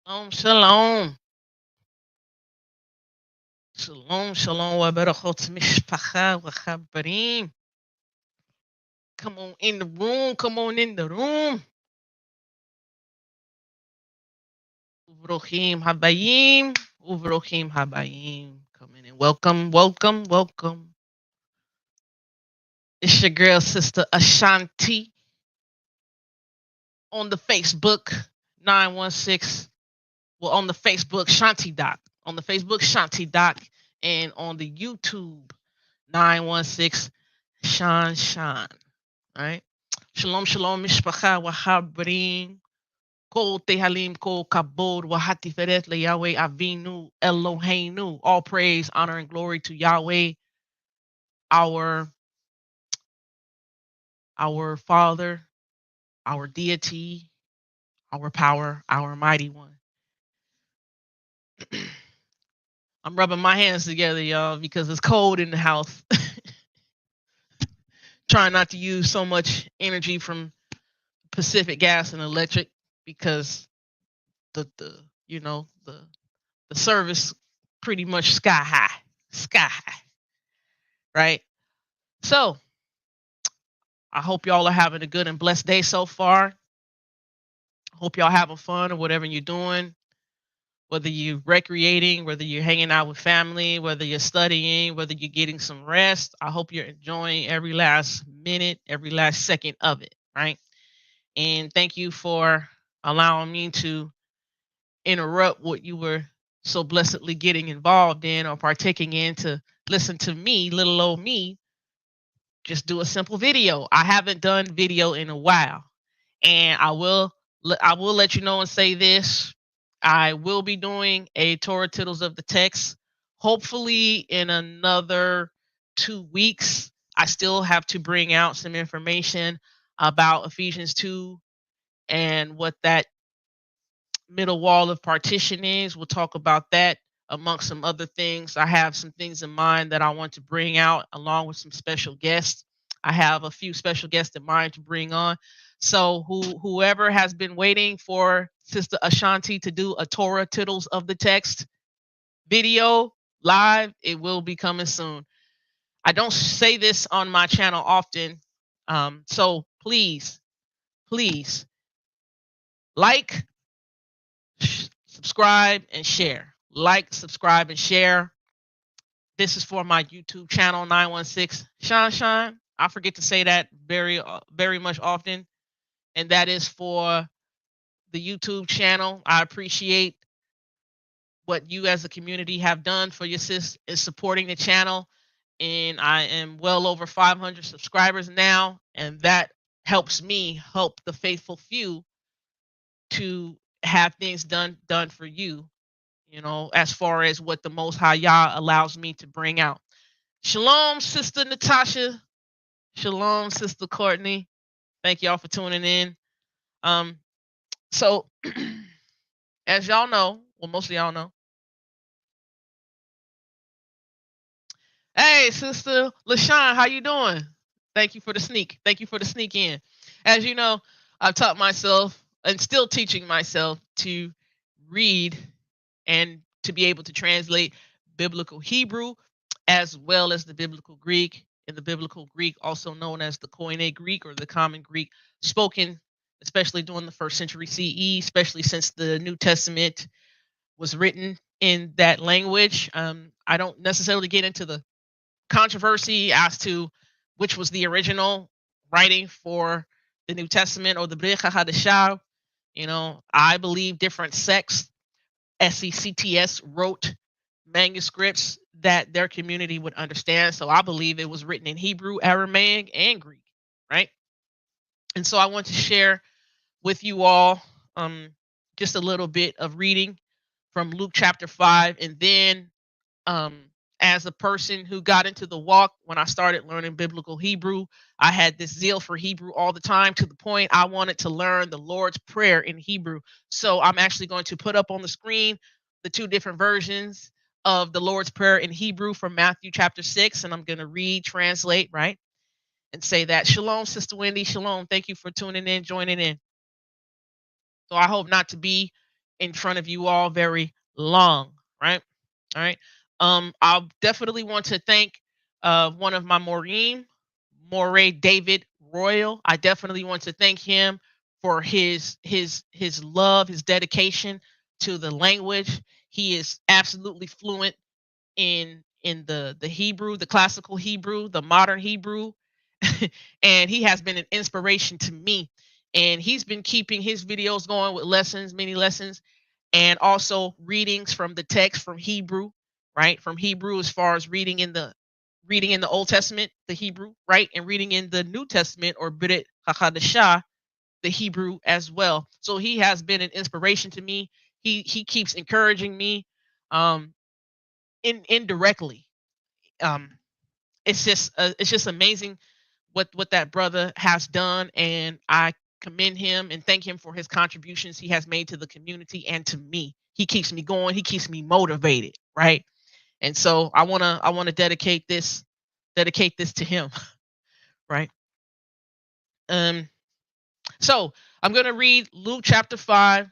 Shalom. Shalom, shalom, wa barakot mishpacha wa chabarim. Come on in the room, come on in the room. Uvrochim habayim, uvrochim habayim. Come in and welcome, welcome, welcome. It's your girl, Sister Ashanti, on the Facebook, 916. Well, on the Facebook, Shanti Doc. On the Facebook, Shanti Doc. And on the YouTube, 916 Shan. All right. Shalom, shalom, mishpacha, wahabrim, kol tehalim, kol kabod, wahatiferet le Yahweh Avinu, Eloheinu. All praise, honor, and glory to Yahweh, our Father, our deity, our power, our mighty one. I'm rubbing my hands together, y'all, because it's cold in the house. Trying not to use so much energy from Pacific Gas and Electric because the service pretty much sky high, right? So I hope y'all are having a good and blessed day so far. Hope y'all having fun or whatever you're doing, whether you're recreating, whether you're hanging out with family, whether you're studying, whether you're getting some rest. I hope you're enjoying every last minute, every last second of it, right? And thank you for allowing me to interrupt what you were so blessedly getting involved in or partaking in to listen to me, little old me, just do a simple video. I haven't done video in a while, and I will let you know and say this. I will be doing a Torah Tittles of the Text, hopefully in another 2 weeks. I still have to bring out some information about Ephesians 2 and what that middle wall of partition is. We'll talk about that amongst some other things. I have some things in mind that I want to bring out along with some special guests. I have a few special guests in mind to bring on. So whoever has been waiting for Sister Ashanti to do a Torah Tittles of the Text video live, it will be coming soon. I don't say this on my channel often. So please like, subscribe, and share. Like, subscribe, and share. This is for my YouTube channel, 916 Shine. I forget to say that very much often. And that is for the YouTube channel. I appreciate what you as a community have done for your sis in supporting the channel. And I am well over 500 subscribers now. And that helps me help the faithful few to have things done for you, as far as what the Most High Yah allows me to bring out. Shalom, Sister Natasha. Shalom, Sister Courtney. Thank y'all for tuning in. So, as y'all know, well, most of y'all know. Hey, Sister LaShawn, how you doing? Thank you for the sneak. Thank you for the sneak in. As you know, I've taught myself and still teaching myself to read and to be able to translate biblical Hebrew as well as the biblical Greek. In the biblical Greek, also known as the Koine Greek or the Common Greek, spoken especially during the 1st century CE, especially since the New Testament was written in that language. I don't necessarily get into the controversy as to which was the original writing for the New Testament or the Brit HaDashah. I believe different sects, SECTS, wrote manuscripts that their community would understand. So I believe it was written in Hebrew, Aramaic, and Greek, right? And so I want to share with you all just a little bit of reading from Luke chapter 5. And then as a person who got into the walk when I started learning biblical Hebrew, I had this zeal for Hebrew all the time to the point I wanted to learn the Lord's Prayer in Hebrew. So I'm actually going to put up on the screen the 2 different versions of the Lord's Prayer in Hebrew from Matthew chapter 6. And I'm going to translate, right? And say that. Shalom, Sister Wendy. Shalom. Thank you for tuning in, joining in. So I hope not to be in front of you all very long, right? All right. I'll definitely want to thank one of my Moray David Royal. I definitely want to thank him for his love, his dedication to the language. He is absolutely fluent in the Hebrew, the classical Hebrew, the modern Hebrew, and he has been an inspiration to me. And he's been keeping his videos going with lessons, many lessons, and also readings from the text from Hebrew, right? From Hebrew as far as reading in the Old Testament, the Hebrew, right? And reading in the New Testament or Brit Hakadashah, the Hebrew as well. So he has been an inspiration to me. He keeps encouraging me um indirectly. Um it's just amazing what that brother has done, and I commend him and thank him for his contributions he has made to the community and to me. He keeps me going, he keeps me motivated, right? And so I want to dedicate this to him, right? um so I'm going to read Luke chapter 5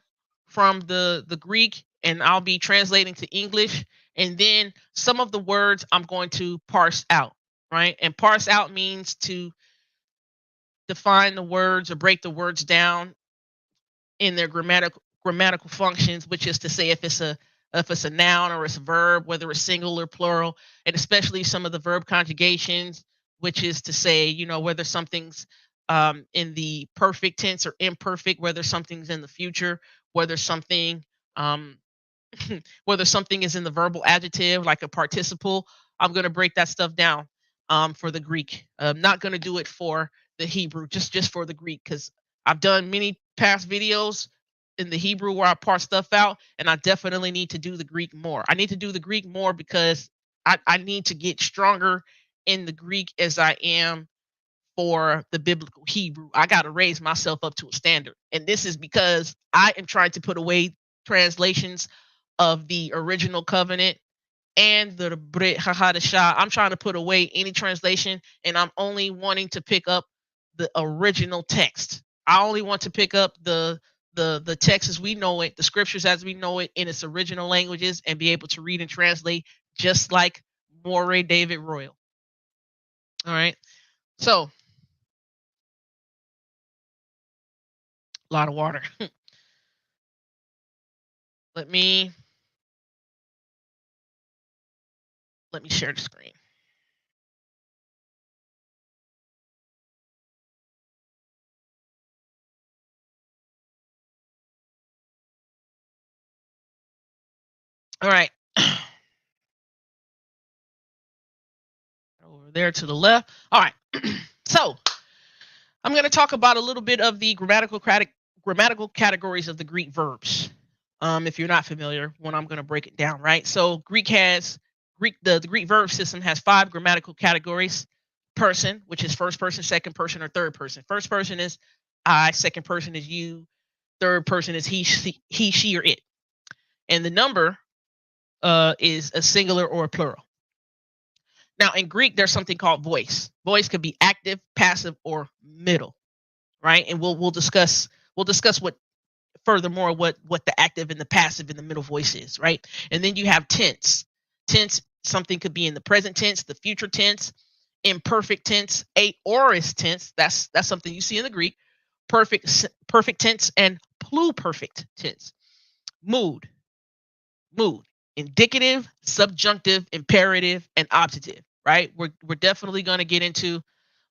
from the Greek, and I'll be translating to English, and then some of the words I'm going to parse out, right? And parse out means to define the words or break the words down in their grammatical functions, which is to say if it's a noun or it's a verb, whether it's single or plural, and especially some of the verb conjugations, which is to say, whether something's in the perfect tense or imperfect, whether something's in the future, whether something um, whether something is in the verbal adjective like a participle. I'm going to break that stuff down for the Greek. I'm not going to do it for the Hebrew, just for the Greek, because I've done many past videos in the Hebrew where I part stuff out, and I definitely need to do the Greek more. I need to do the Greek more because I need to get stronger in the Greek as I am for the biblical Hebrew. I got to raise myself up to a standard. And this is because I am trying to put away translations of the original covenant and the Brit Hadashah. I'm trying to put away any translation, and I'm only wanting to pick up the original text. I only want to pick up the text as we know it, the scriptures as we know it in its original languages, and be able to read and translate just like Moray David Royal. All right. So, a lot of water. let me let me share the screen. All right. Over there to the left. All right. So, I'm going to talk about a little bit of the grammatical categories of the Greek verbs. If you're not familiar, when I'm going to break it down, right? So the Greek verb system has 5 grammatical categories. Person, which is first person, second person, or third person. First person is I, second person is you, third person is he, she, or it. And the number is a singular or a plural. Now, in Greek, there's something called voice. Voice could be active, passive, or middle, right? And we'll discuss what furthermore what the active and the passive and the middle voice is, right? And then you have tense. Tense, something could be in the present tense, the future tense, imperfect tense, aorist tense. That's something you see in the Greek. Perfect tense and pluperfect tense. Mood, indicative, subjunctive, imperative, and optative, right? We're definitely going to get into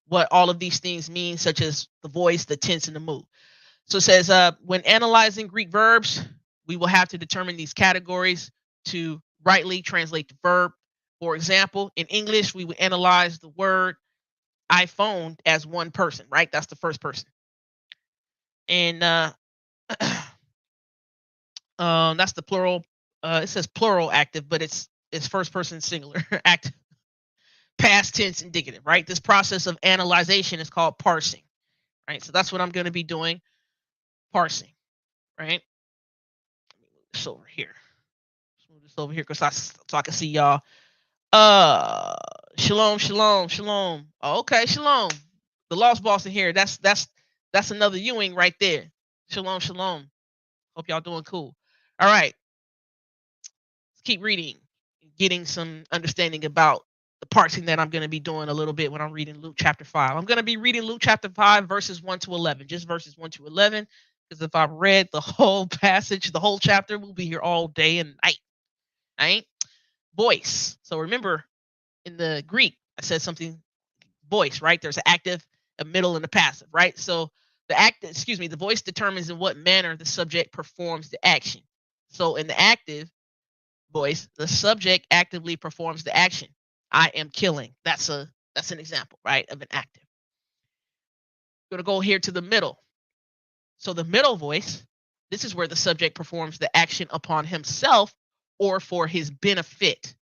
what all of these things mean, such as the voice, the tense, and the mood. So it says, when analyzing Greek verbs, we will have to determine these categories to rightly translate the verb. For example, in English, we would analyze the word iPhone as one person, right? That's the first person. And that's the plural. It says plural active, but it's first person singular active. Past tense indicative, right? This process of analyzation is called parsing, right? So that's what I'm going to be doing, parsing, right? Let me move this over here. Let's move this over here so I can see y'all. Shalom, shalom, shalom. Oh, okay, shalom. The lost boss in here. That's another Ewing right there. Shalom, shalom. Hope y'all doing cool. All right. Let's keep reading, getting some understanding about the parsing that I'm going to be doing a little bit when I'm reading Luke chapter 5. I'm going to be reading Luke chapter 5, verses 1 to 11, just verses 1 to 11, because if I read the whole passage, the whole chapter, we'll be here all day and night. Right? Voice. So remember, in the Greek, I said something voice, right? There's an active, a middle, and a passive, right? So the voice determines in what manner the subject performs the action. So in the active voice, the subject actively performs the action. I am killing. That's an example, right, of an active. We're gonna go here to the middle. So the middle voice, this is where the subject performs the action upon himself or for his benefit.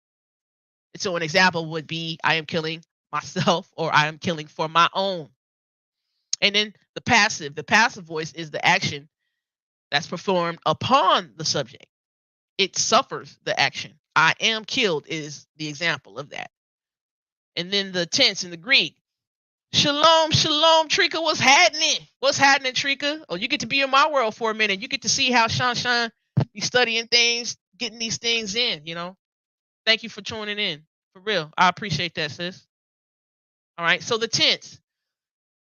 And so an example would be I am killing myself or I am killing for my own. And then the passive voice is the action that's performed upon the subject. It suffers the action. I am killed is the example of that. And then the tense in the Greek, shalom, shalom, Trika, what's happening? What's happening, Trika? Oh, you get to be in my world for a minute. You get to see how Shan be studying things, getting these things in, you know. Thank you for tuning in. For real. I appreciate that, sis. All right. So the tense.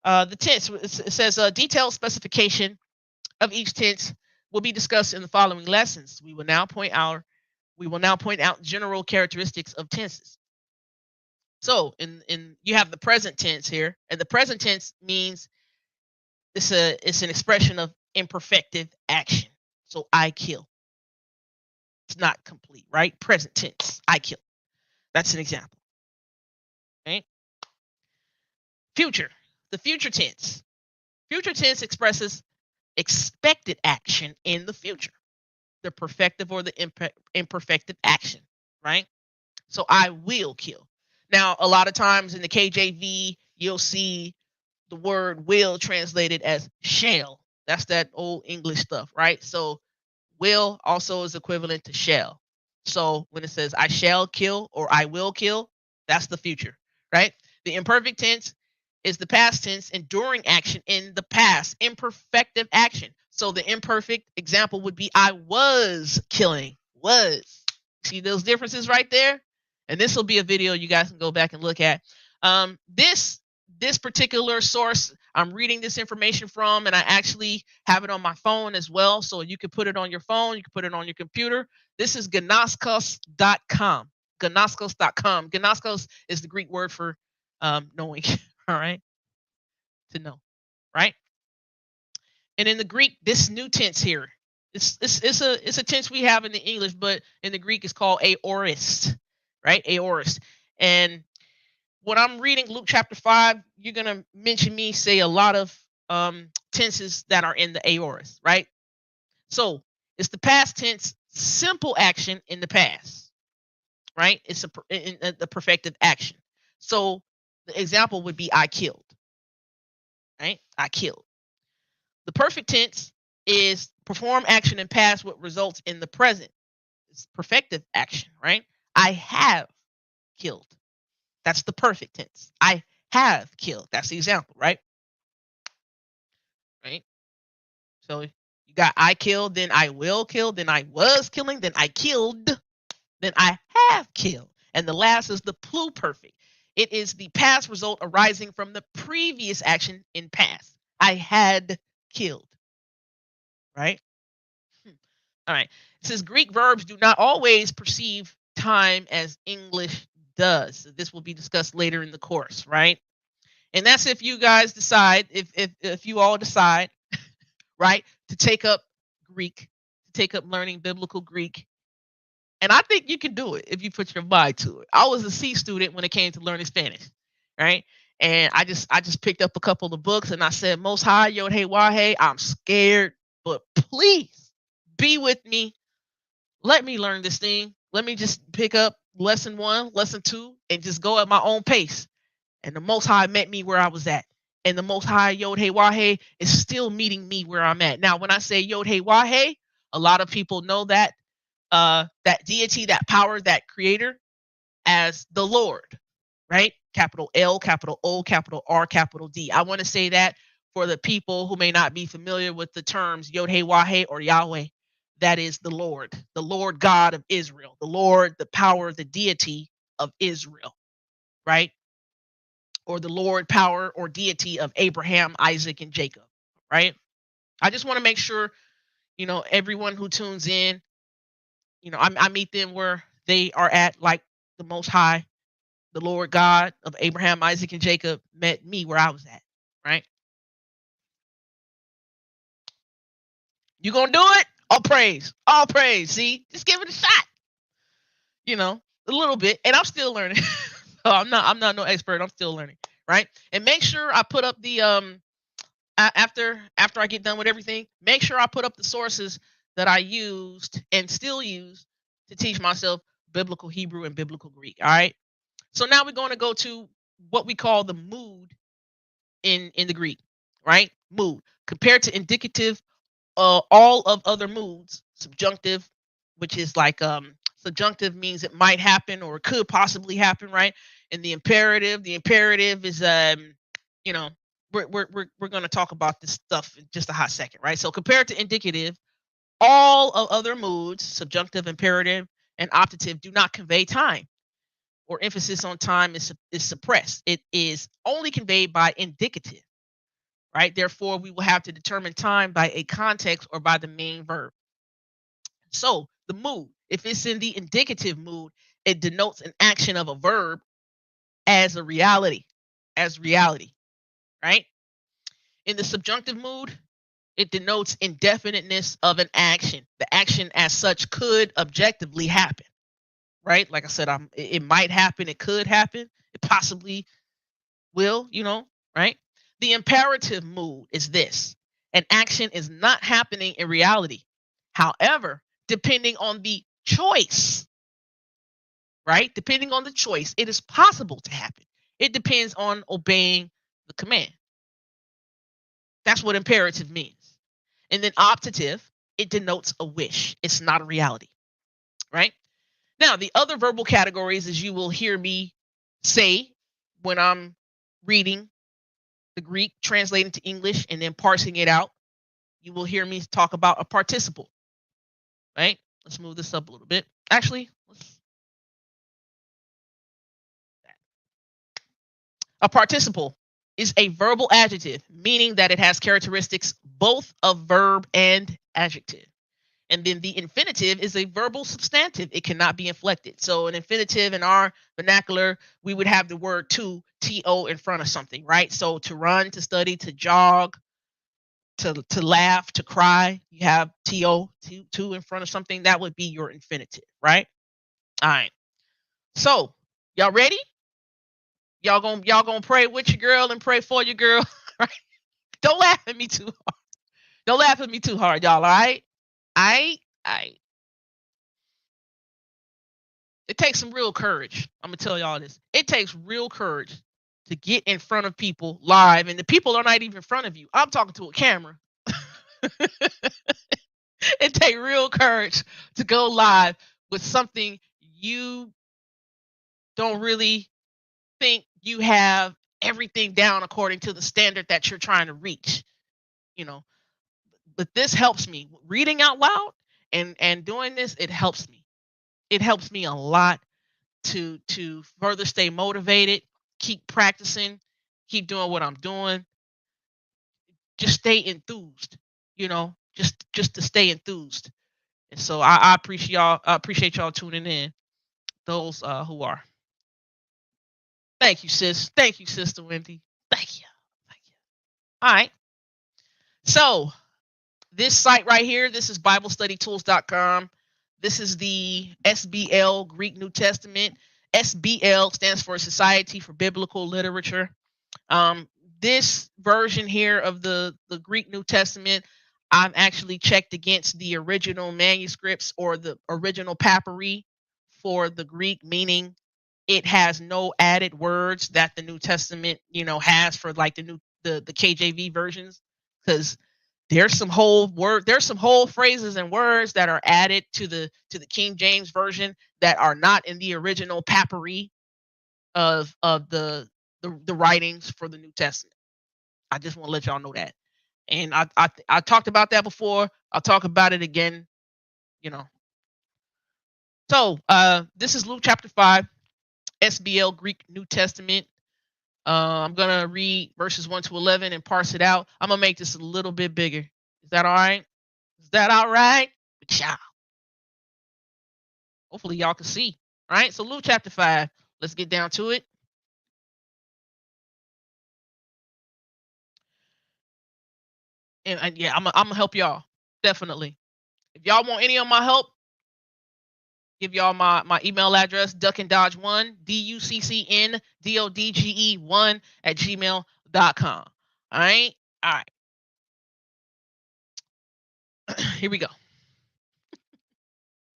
It says detailed specification of each tense will be discussed in the following lessons. We will now point out general characteristics of tenses. So in you have the present tense here, and the present tense means it's an expression of imperfective action. So I kill. It's not complete, right? Present tense. I kill. That's an example. Right? Future. The future tense. Future tense expresses expected action in the future. The perfective or the imperfective action, right? So I will kill. Now, a lot of times in the KJV, you'll see the word will translated as shall. That's that old English stuff, right? So will also is equivalent to shall. So when it says I shall kill or I will kill, that's the future, right? The imperfect tense is the past tense enduring action in the past, imperfective action. So the imperfect example would be I was killing. Was. See those differences right there? And this will be a video you guys can go back and look at. This particular source I'm reading this information from, and I actually have it on my phone as well. So you can put it on your phone, you can put it on your computer. This is gnoskos.com. Gnoskos.com. Gnoskos is the Greek word for knowing, all right? To know, right? And in the Greek, this new tense here, it's a tense we have in the English, but in the Greek it's called aorist, right? Aorist. And when I'm reading Luke chapter 5, you're going to mention me say a lot of tenses that are in the aorist, right? So it's the past tense, simple action in the past, right? It's the perfective action. So the example would be I killed, right? I killed. The perfect tense is perform action in past what results in the present. It's perfective action, right? I have killed. That's the perfect tense. I have killed. That's the example, right? Right? So you got I killed, then I will kill, then I was killing, then I killed, then I have killed. And the last is the pluperfect. It is the past result arising from the previous action in past. I had killed. Right? All right. It says Greek verbs do not always perceive time as English does. So this will be discussed later in the course, right? And that's if you guys decide, if you all decide, right, to take up Greek, to take up learning biblical Greek. And I think you can do it if you put your mind to it. I was a C student when it came to learning Spanish, right? And I just picked up a couple of books and I said, Most High, Yod Hey Wah I'm scared, but please be with me. Let me learn this thing. Let me just pick up lesson 1, lesson 2, and just go at my own pace. And the Most High met me where I was at. And the Most High, Yod Hey Wah is still meeting me where I'm at. Now, when I say Yod Hey Wah a lot of people know that that deity, that power, that creator as the Lord, right? Capital L, capital O, capital R, capital D. I want to say that for the people who may not be familiar with the terms Yod Hey Wah or Yahweh, that is the Lord God of Israel, the Lord, the power, the deity of Israel, right? Or the Lord, power, or deity of Abraham, Isaac, and Jacob, right? I just want to make sure, everyone who tunes in, I meet them where they are at, like the Most High, the Lord God of Abraham, Isaac, and Jacob met me where I was at, right? You gonna do it? All praise, all praise. See, just give it a shot, a little bit, and I'm still learning. So I'm not no expert. I'm still learning, right? And make sure I put up the after I get done with everything, make sure I put up the sources that I used and still use to teach myself biblical Hebrew and biblical Greek. All right. So now we're going to go to what we call the mood in the Greek, right? Mood compared to indicative. All of other moods, subjunctive, which is like subjunctive means it might happen or could possibly happen, right? And the imperative is you know, we're going to talk about this stuff in just a hot second, right? So compared to indicative, all of other moods, subjunctive, imperative, and optative, do not convey time, or emphasis on time is suppressed. It is only conveyed by indicative, right? Therefore, we will have to determine time by a context or by the main verb. So the mood, if it's in the indicative mood, it denotes an action of a verb as a reality, right? In the subjunctive mood, it denotes indefiniteness of an action. The action as such could objectively happen, right? Like I said, it might happen, it could happen, it possibly will, right? The imperative mood is this: an action is not happening in reality. However, depending on the choice, right? Depending on the choice, it is possible to happen. It depends on obeying the command. That's what imperative means. And then optative, it denotes a wish. It's not a reality, right? Now, the other verbal categories, as you will hear me say when I'm reading the Greek, translating to English, and then parsing it out, you will hear me talk about a participle, right? Let's move this up a little bit. Actually, a participle is a verbal adjective, meaning that it has characteristics both of verb and adjective. And then the infinitive is a verbal substantive. It cannot be inflected. So an infinitive in our vernacular, we would have the word to, T-O, in front of something, right? So to run, to study, to jog, to laugh, to cry, you have T-O, to in front of something. That would be your infinitive, right? All right. So y'all ready? Y'all gonna pray with your girl and pray for your girl, right? Don't laugh at me too hard. Don't laugh at me too hard, y'all. All right? I It takes some real courage. I'm gonna tell y'all this. It takes real courage to get in front of people live, and the people are not even in front of you. I'm talking to a camera. It takes real courage to go live with something you don't really think you have everything down according to the standard that you're trying to reach. You know, but this helps me reading out loud and doing this. It helps me. It helps me a lot to further stay motivated, keep practicing, keep doing what I'm doing. Just stay enthused, just to stay enthused. And so I appreciate y'all. I appreciate y'all tuning in. Those who are. Thank you, sis. Thank you, Sister Wendy. Thank you. Thank you. All right. So this site right here, this is BibleStudyTools.com. This is the SBL Greek New Testament. SBL stands for Society for Biblical Literature. This version here of the Greek New Testament, I've actually checked against the original manuscripts or the original papyri for the Greek, meaning it has no added words that the New Testament, has for like the KJV versions, because there's some whole phrases and words that are added to the King James version that are not in the original papyri of the writings for the New Testament. I just want to let y'all know that. And I talked about that before. I'll talk about it again. you know. So this is Luke chapter 5, SBL Greek New Testament. I'm gonna read verses 1 to 11 and parse it out. I'm gonna make this a little bit bigger. Is that all right? Is that all right? Ciao. Hopefully y'all can see. All right. So Luke chapter 5. Let's get down to it. And yeah, I'm gonna help y'all definitely. If y'all want any of my help, give y'all my email address, duckandodge1, DUCCNDODGE1 at gmail.com. All right. All right. Here we go.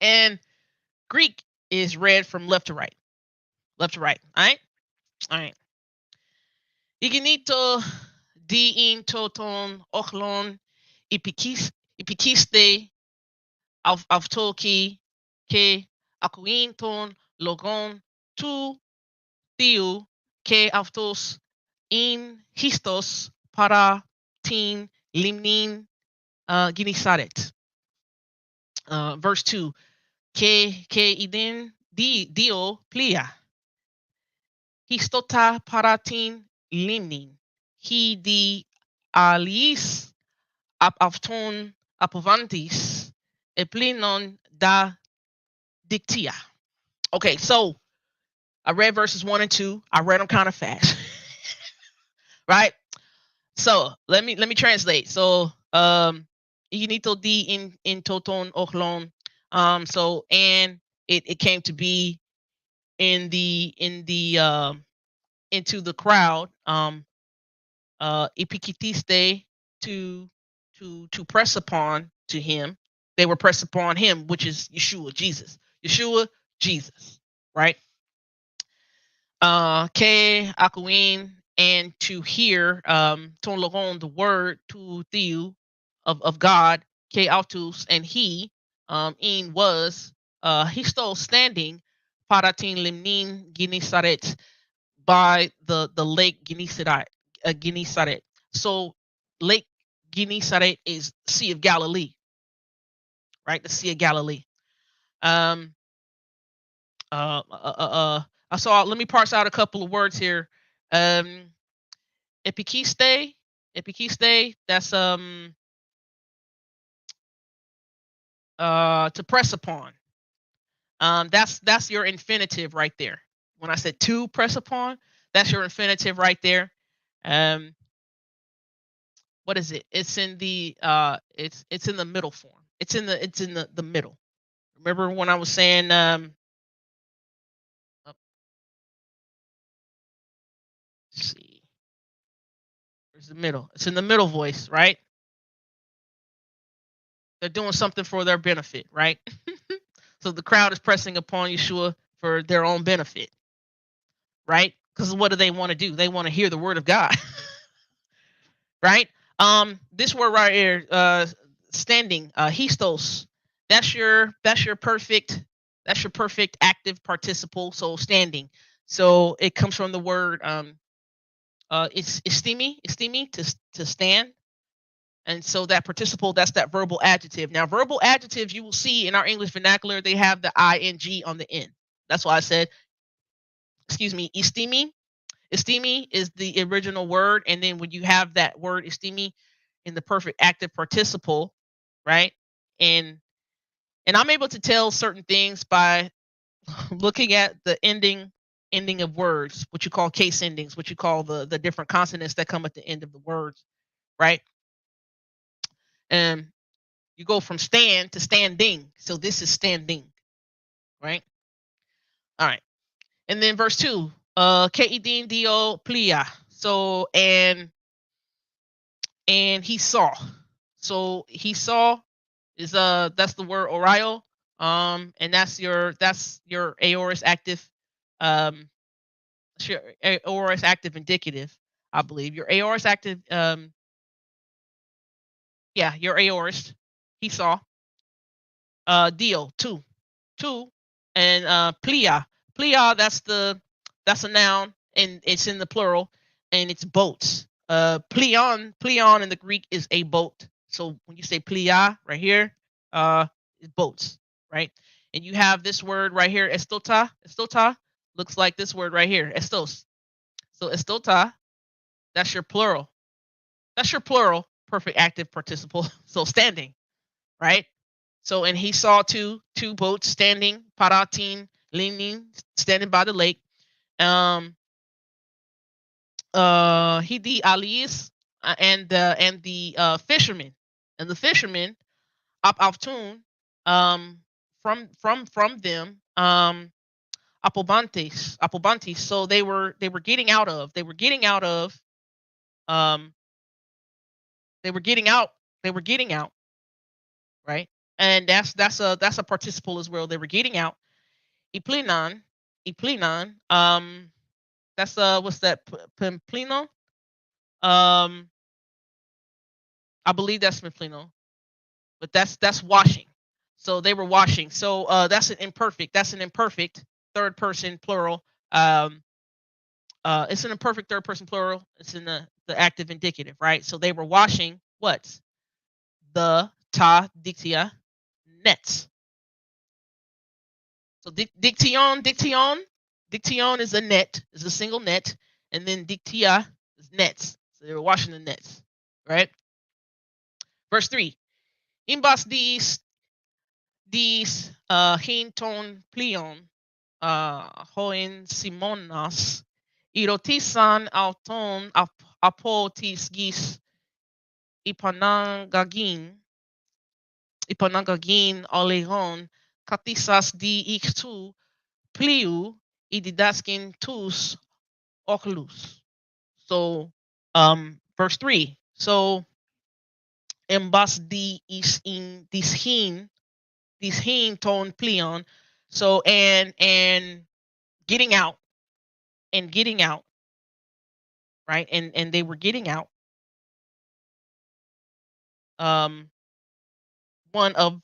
And Greek is read from left to right. Left to right. All right. All right. Iginito diin toton ochlon ipikiste avtoki ke akuin logon tu tiu ke avtos in histos para tin limnin ginisaret. Verse 2. Ke idin dio plia. Histota paratin limnin. He di aliis avton apovantis eplinon da dictia. Okay, so I read verses 1 and 2. I read them kind of fast. Right? So let me translate. So inito di in toton ochlon. So and it came to be in the into the crowd. Epikitiste to press upon to him. They were pressed upon him, which is Yeshua, Jesus. Yeshua, Jesus, right? Ke akuin, and to hear ton logon, the word to theou of God, ke autus, and he in was he still standing paratin limnin ginisaret, by the lake Ginisaret. So Lake Ginisaret is Sea of Galilee, right? The Sea of Galilee. Um, I saw. Let me parse out a couple of words here. Epikiste, epikiste. That's to press upon. That's your infinitive right there. When I said to press upon, that's your infinitive right there. What is it? It's in the it's in the middle form. It's in the middle. Remember when I was saying let's see. Where's the middle? It's in the middle voice, right? They're doing something for their benefit, right? So the crowd is pressing upon Yeshua for their own benefit, right? Because what do they want to do? They want to hear the word of God. Right? This word right here, standing, histos, that's your perfect active participle, so standing. So it comes from the word it's estimi to stand. And so that participle, that's that verbal adjective. Now, verbal adjectives, you will see in our English vernacular, they have the ing on the end. That's why I said, estimi. Estimi is the original word, and then when you have that word estimi in the perfect active participle, right? And I'm able to tell certain things by looking at the ending of words, what you call case endings, what you call the different consonants that come at the end of the words, right? And you go from stand to standing. So this is standing, right? All right. And then verse 2, Keidin dio plia. So and he saw. So he saw is that's the word orio. And that's your aorist active your aorist active indicative, I believe. Your aorist active your aorist. He saw. Dio, two. And plia. Plia, that's a noun, and it's in the plural, and it's boats. Plion in the Greek is a boat. So when you say plia right here, boats, right? And you have this word right here, estota. Estota looks like this word right here, estos. So estota, that's your plural. That's your plural perfect active participle. So standing, right? So and he saw two boats standing, paratin, leaning, standing by the lake. Hidi alis and the fishermen and the fishermen up Altoon, from them, Apobantes. So they were getting out of um they were getting out they were getting out, right? And that's a participle as well. They were getting out. Iplinan, Iplinan, that's what's that? Pimplino? Um, I believe that's Pimplino, but that's washing. So they were washing. So that's an imperfect. That's an imperfect third person plural. Um, it's an imperfect third person plural. It's in the active indicative, right? So they were washing what? The ta dictia nets. So diction is a net, is a single net, and then dictia is nets. So they were washing the nets, right? Verse 3. Imbas dis hinton plion hoin simonas erotisan auton apotis gis ipanangagin olegon katisas di iktu pliu ididaskin tus oculus. So verse 3. So embas di is in this hin ton plion. So and getting out, right? And they were getting out um one of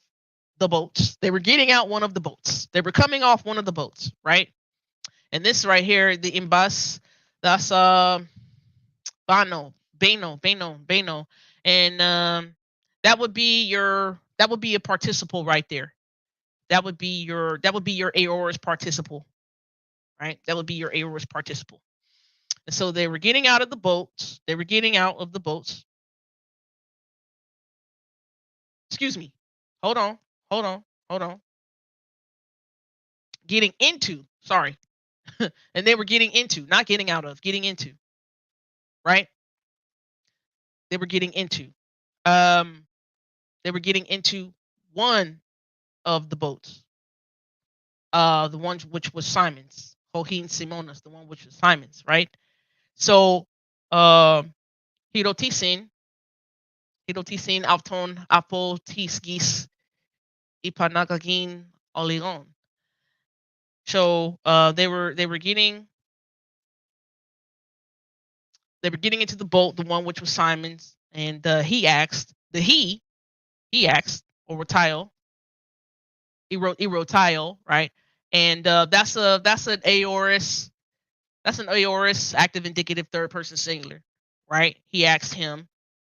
the boats. They were getting out one of the boats. They were coming off one of the boats, right? And this right here, the imbas, that's bano, and that would be a participle right there. That would be your aorist participle, right? That would be your aorist participle. And so they were getting out of the boats. They were getting out of the boats. Excuse me. Hold on. Hold on. Hold on. Getting into. Sorry. And they were getting into, not getting out of, getting into, right? They were getting into. Um, they were getting into one of the boats. The one which was Simon's, Hohin Simonas, the one which was Simon's, right? So, Hirotisin, Auton Apo Tisgis Ipanagagin Oligon. So, they were getting into the boat, the one which was Simon's, and he asked, or Tile, he wrote Tile, right? And that's an aorist, active indicative third person singular, right? He asked him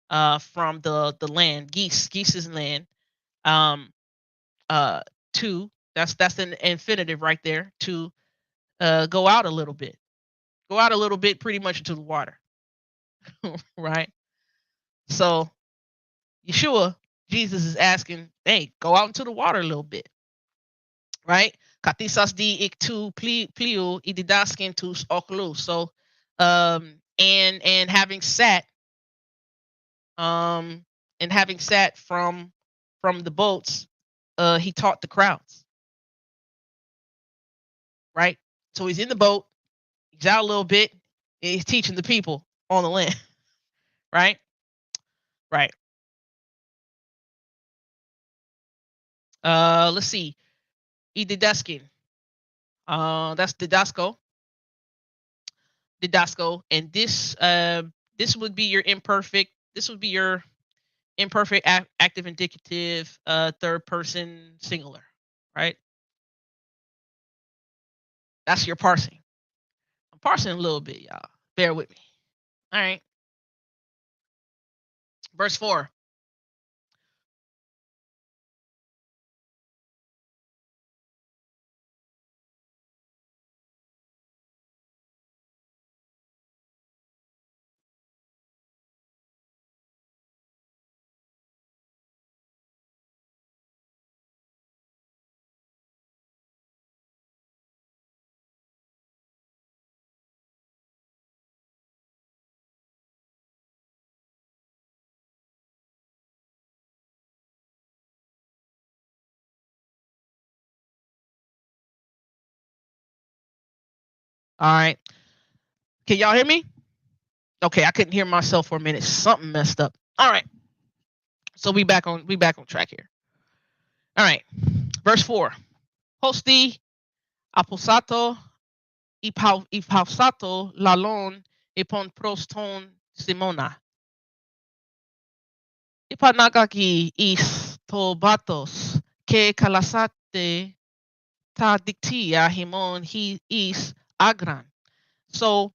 from the land, geese is land, um to, that's an infinitive right there, to go out a little bit, pretty much into the water. Right? So Yeshua, Jesus is asking, hey, go out into the water a little bit, right? Katisas di iktu pliu ididaskin tus oklu. So, and having sat, from the boats, he taught the crowds, right? So he's in the boat, he's out a little bit, and he's teaching the people on the land, right? Right. Let's see. Ididaskin. That's didasco, and this would be your imperfect. This would be your imperfect active indicative third person singular, right? That's your parsing. I'm parsing a little bit, y'all. Bear with me. All right. Verse 4. All right. Can y'all hear me? Okay, I couldn't hear myself for a minute. Something messed up. All right. So we back on track here. All right. Verse 4. Hosti aposato ipausato lalon ipon proston simona. Ipanagaki is tobatos ke kalasate ta dictia himon he is agran. So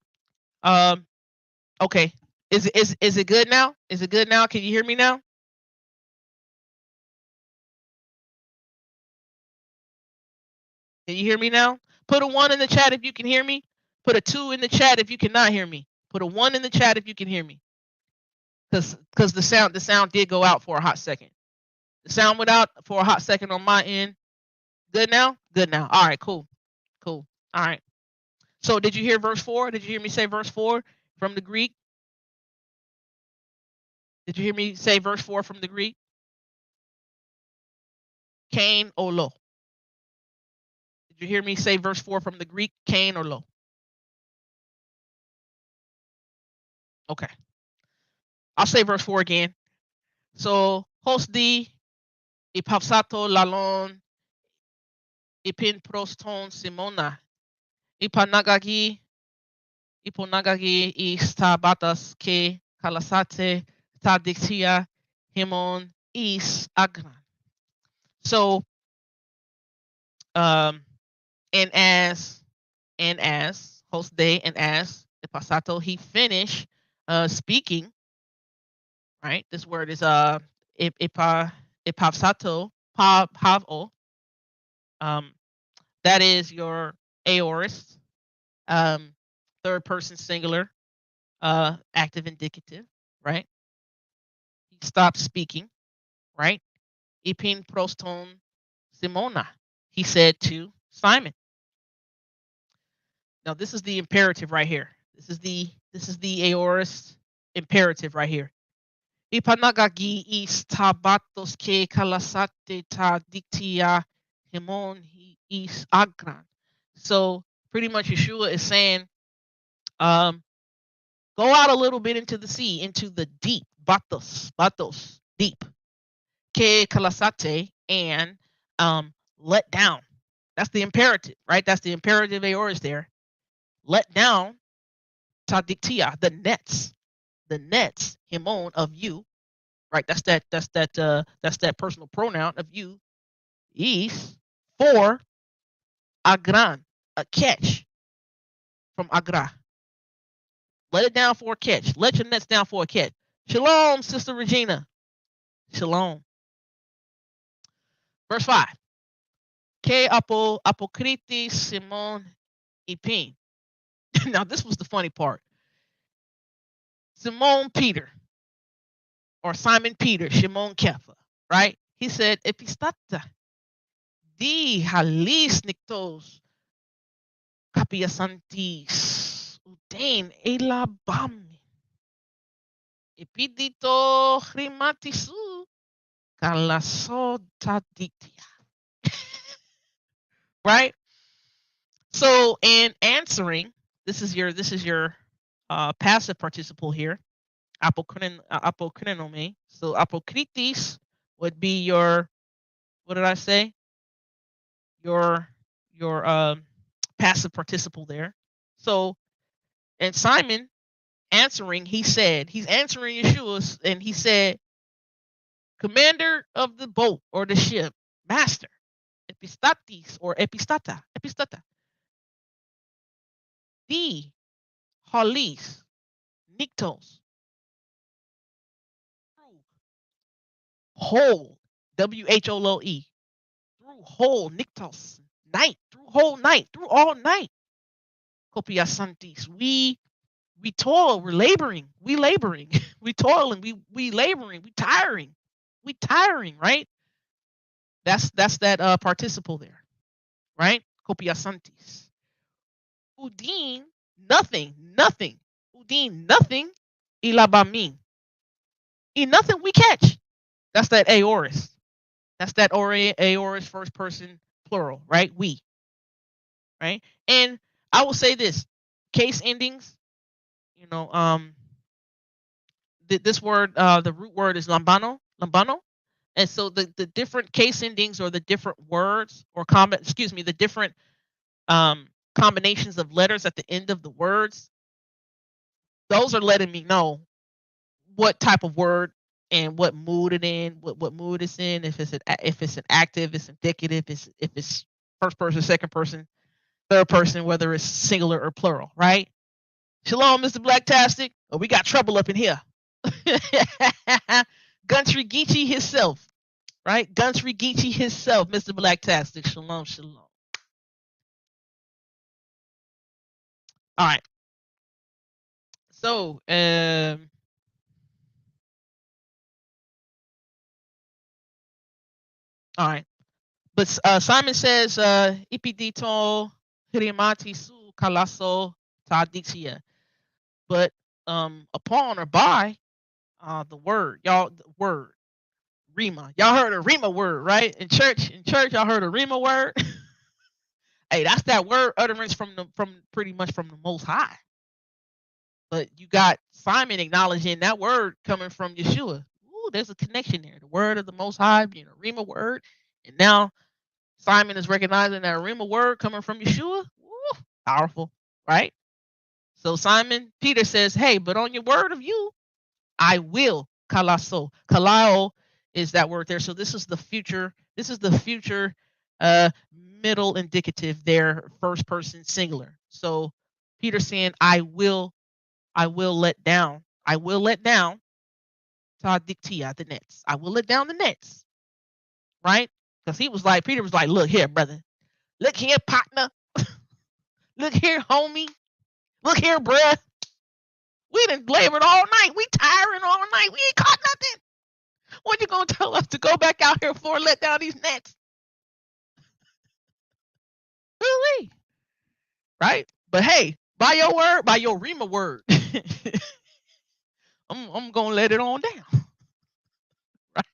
okay. Is it good now? Is it good now? Can you hear me now? Can you hear me now? Put a 1 in the chat if you can hear me. Put a 2 in the chat if you cannot hear me. Put a 1 in the chat if you can hear me. Because the sound did go out for a hot second. The sound went out for a hot second on my end. Good now? Good now. All right, cool. Cool. All right. So did you hear verse 4? Did you hear me say verse 4 from the Greek? Did you hear me say verse 4 from the Greek? Kain or lo. Did you hear me say verse 4 from the Greek? Kain or lo. Okay. I'll say verse 4 again. So hos di ipapsato lalon ipin proston simona ipanagagi istabatas ke kalasate tadixia himon is agran. So and as host day and as the pasato he finished speaking, right? This word is ipapsato pavo. That is your aorist, third person singular, active indicative, right? He stopped speaking, right? Ipin proston Simona, he said to Simon. Now this is the imperative right here. This is the aorist imperative right here. Ipanagagi is tabatos ke kalasate ta dictia himon he is agran. So pretty much Yeshua is saying, go out a little bit into the sea, into the deep, batos, deep, ke kalasate, and let down. That's the imperative, right? That's the imperative aorist there. Let down tadiktia, the nets, himon of you, right? That's that personal pronoun of you, is for agran, a catch from agra. Let it down for a catch. Let your nets down for a catch. Shalom, Sister Regina. Shalom. Verse 5. Ke apokriti Simon ipin. Now this was the funny part. Simon Peter, or Simon Peter, Shimon Kepha, right? He said, Epistata, di halis niktos kapiasantis udain elabam epidito hrimatisu kalasotaditia. Right? So in answering, this is your passive participle here. Apokrinome. So apokritis would be your, what did I say? Your passive participle there. So, and Simon answering, he's answering Yeshua, and he said, commander of the boat or the ship, master, epistatis or epistata, the halis, niktos, whole, WHOLE, through whole niktos, night, through whole night, through all night. Copiasantis, we toil, we're laboring, we toiling, we laboring, we tiring, right? That's that participle there, right? Copiasantis. Udin, nothing. Udin, nothing. Ilabamin. In nothing we catch. That's that aorist. That's that aorist first person plural, right? We, right? And I will say this. case endings. You know, this word, the root word is lambano, and so the different case endings or the different words or the different combinations of letters at the end of the words, those are letting me know what type of word and what mood it in, what mood it's in. If it's an active, it's indicative. If it's first person, second person, third person, whether it's singular or plural, right? Shalom, Mr. Blacktastic. Oh, we got trouble up in here. Country Geechee himself, right? Country Geechee himself, Mr. Blacktastic. Shalom, shalom. All right. So, all right. But Simon says, "Ipidito hirimati su kalaso tadixia." But upon or by the word, y'all, the word rima. Y'all heard a rima word, right? In church, y'all heard a rima word. Hey, that's that word utterance from pretty much from the Most High. But you got Simon acknowledging that word coming from Yeshua. Ooh, there's a connection there. The word of the Most High being a rima word, and now Simon is recognizing that rima word coming from Yeshua. Ooh, powerful, right? So Peter says, "Hey, but on your word of you, I will kalaso." Kalao is that word there. So this is the future. This is the future middle indicative there, first person singular. So Peter's saying, I will let down. I will let down Tadiktia, the nets. I will let down the nets. Right? Because Peter was like, look here, brother. Look here, partner. Look here, homie. Look here, bruh. We done labored all night. We tiring all night. We ain't caught nothing. What you gonna tell us to go back out here for and let down these nets? Really? Right? But hey, by your word, by your Rima word, I'm gonna let it on down. Right?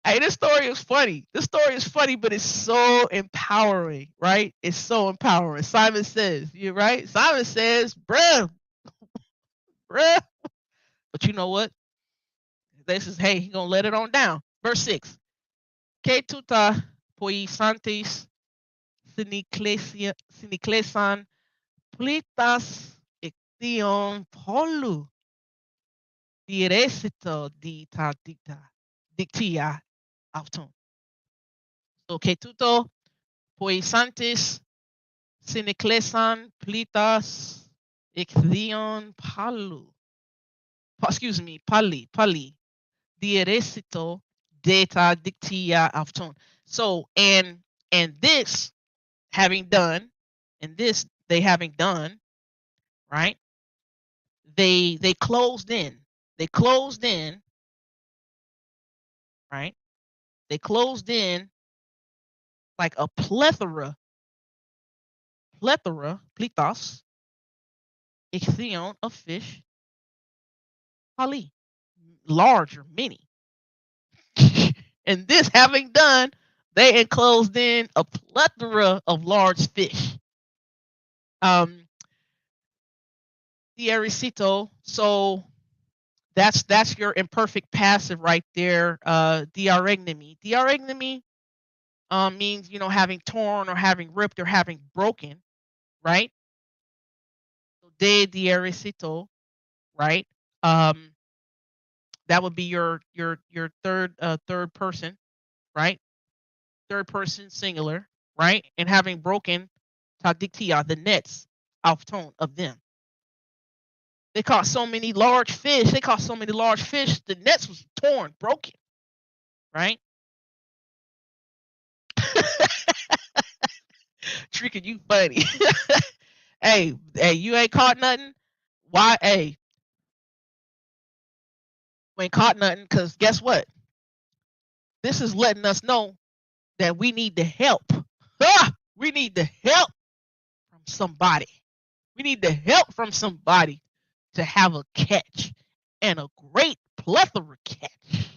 Hey, this story is funny. This story is funny, but it's so empowering, right? It's so empowering. Simon says, you're right. Simon says, bruh. But you know what? This is, hey, he's gonna let it on down. Verse 6. Que tuta poisantes siniclesan plitas ection polu diresito dita dictia auton. So que tuto poisantes siniclesan plitas ection pali diresito data dictia auton. So and this having done, and this they having done, right? They closed in. They closed in, right? They closed in like a plitos, ichthion of fish, pali, large or many. And this having done, they enclosed in a plethora of large fish. The erisito, so that's your imperfect passive right there. Diarignomy. Diarignomy means, having torn or having ripped or having broken, right? So de dierecito, right? Um, that would be your third person, right? Third person singular, right? And having broken tadiktia, the nets off tone of them. They caught so many large fish. The nets was torn, broken, right? Tricking you funny. Hey, you ain't caught nothing. Why? Hey, we ain't caught nothing because guess what? This is letting us know that we need the help. We need the help from somebody. We need the help from somebody to have a catch and a great plethora catch.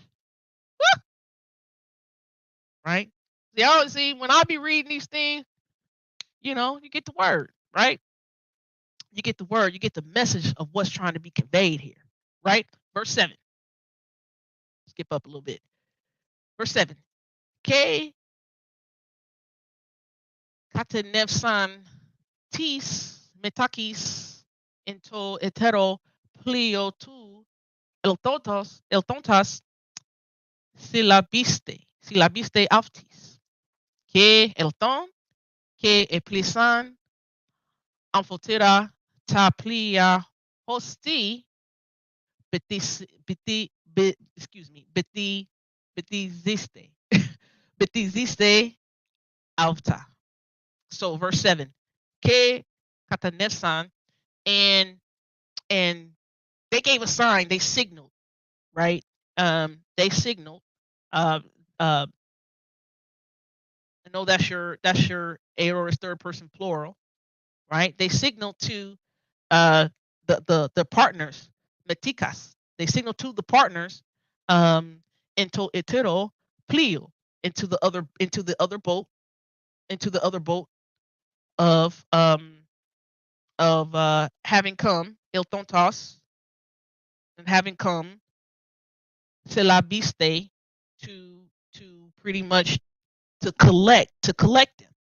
Right? See, when I be reading these things, you get the word, right? You get the word, you get the message of what's trying to be conveyed here, right? Verse 7. Skip up a little bit. Verse 7. Ke katenefsan tis metakis into hetero plio tu el tontas syllabiste autis. Que el ton, que eplisan amphotera ta plia hosti betiziste betiziste alta. So verse 7. Que katanefsan, and they gave a sign, they signaled, right? They signaled. Uh, uh, I know that's your aorist third person plural, right? They signaled to uh the partners, metikas. They signaled to the partners, into itero plio, into the other boat of having come il tontos, and having come syllabiste, to pretty much to collect them.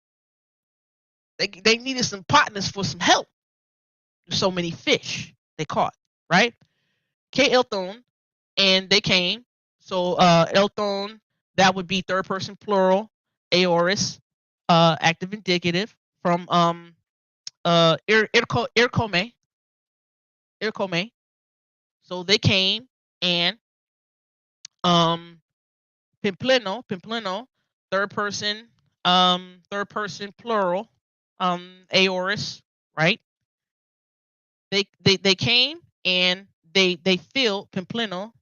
They needed some partners for some help. There's so many fish they caught, right? K Elton, and they came. So Elton, that would be third person plural, aorist, active indicative from irkome. So they came, and um Pimpleno, third person plural, aorist, right? They came, and they filled Pimpleno,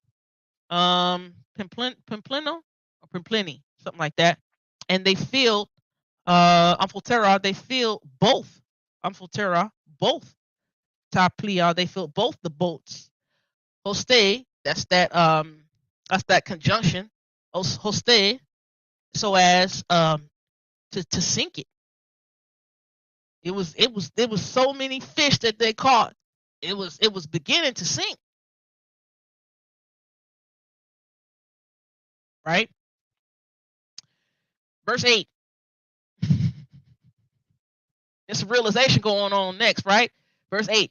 Pimpleno or Pimplini, something like that, and they filled Amphotera. They filled both Amphotera, both Taplia. They filled both the boats. Hoste, that's that conjunction. Hoste, so as to sink it. It was so many fish that they caught. It was beginning to sink, right? Verse 8. There's a realization going on next, right? Verse 8.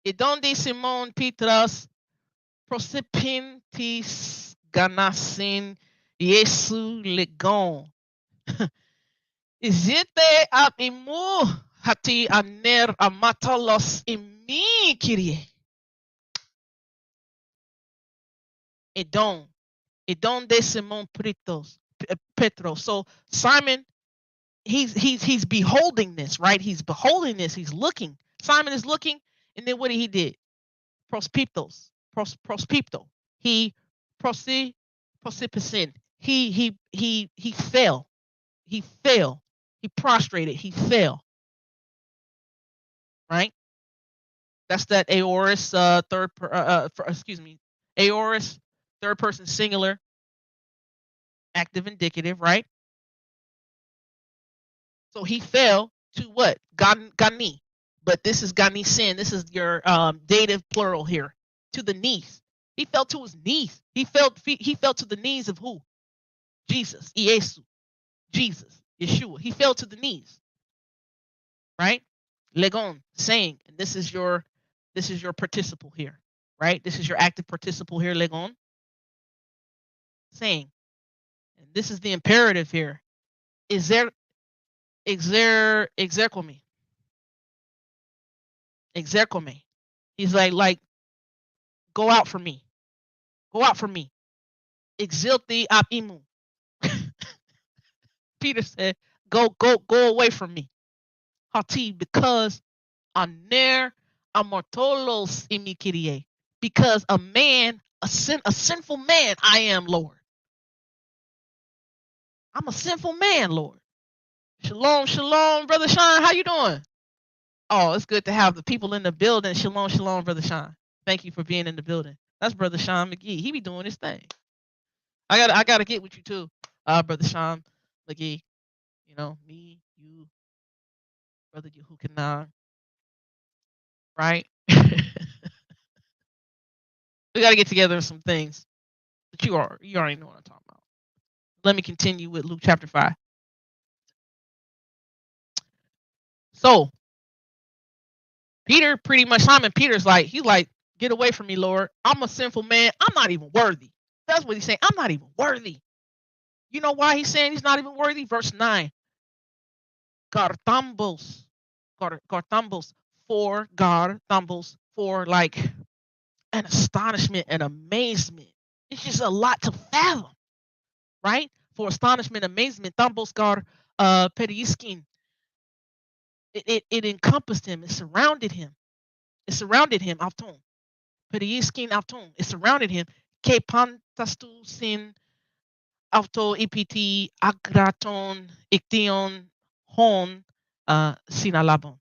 E donde Simon Petras prosipintis ganasin Jesu legon. Izite ab imu hati aner amatalos imi kirie. Edon. Edon de Simon Petros. So Simon, he's beholding this, right? He's beholding this. He's looking. Simon is looking, and then what did he did? Prospipto. He prosipicin. He fell. He fell. He prostrated. He fell. Right. That's that aorist aorist third person singular active indicative, right? So he fell to what? Gani. But this is Gani sin. This is your dative plural here. To the knees. He fell to his knees. He fell to the knees of who? Jesus. Iesu. Jesus. Yeshua. He fell to the knees. Right? Legon, saying, and this is your participle here, right? This is your active participle here, legon, saying, and this is the imperative here. Is there exercome? Exercome. He's like, go out for me. Go out for me. Exilti ab imu. Peter said, go away from me. Hati, because aner amortolos imikirie. Because a man, a sinful man, I am, Lord. I'm a sinful man, Lord. Shalom, shalom, Brother Sean. How you doing? Oh, it's good to have the people in the building. Shalom, shalom, Brother Sean. Thank you for being in the building. That's Brother Sean McGee. He be doing his thing. I gotta get with you too, Brother Sean McGee. You know, me, you, Brother Yehukanan. right? We got to get together on some things. But you already know what I'm talking about. Let me continue with Luke chapter 5. So Peter, pretty much Simon Peter's like, he's like, get away from me, Lord. I'm a sinful man. I'm not even worthy. That's what he's saying. I'm not even worthy. You know why he's saying he's not even worthy? Verse 9. Gartambos. Gartambos. For like an astonishment and amazement. It's just a lot to fathom, right? For astonishment, amazement. Tambos gar periiskin. It encompassed him. It surrounded him. It surrounded him. Auton. Periiskin auton. It surrounded him. Ke pantastu sin auto ipiti agraton iktion hon sinalabon.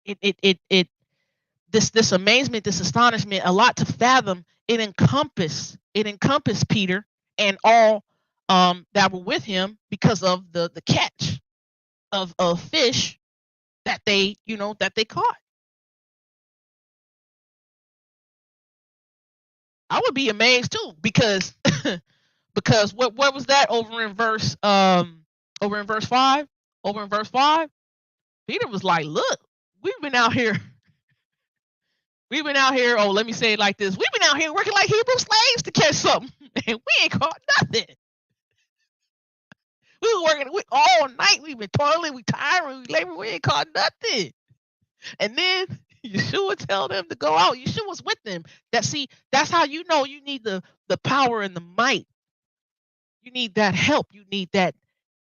It this amazement, this astonishment, a lot to fathom. It encompassed Peter and all that were with him because of the catch of fish that they caught. I would be amazed too because because what was that over in verse 5? Over in verse 5, Peter was like, look, we've been out here. Oh, let me say it like this. We've been out here working like Hebrew slaves to catch something, and we ain't caught nothing. We were working all night. We've been toiling, we tiring, we laboring. We ain't caught nothing. And then Yeshua tell them to go out. Yeshua was with them. That's how you know you need the power and the might. You need that help. You need that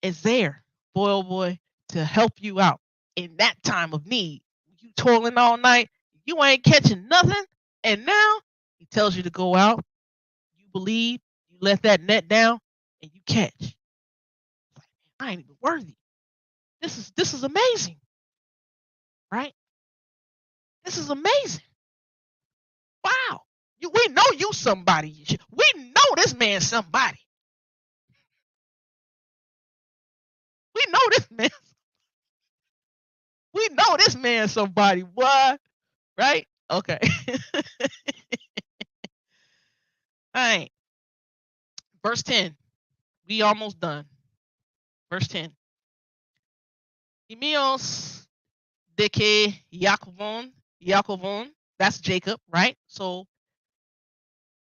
is there, boy, oh boy, to help you out in that time of need. You toiling all night, you ain't catching nothing, and now he tells you to go out. You believe, you let that net down, and you catch. I ain't even worthy. This is amazing, right? This is amazing. Wow. We know you somebody. We know this man somebody. We know this man. We know this man somebody. What? Right? Okay. All right. Verse 10. We almost done. Verse 10. Imios de que Jacobon, that's Jacob, right? So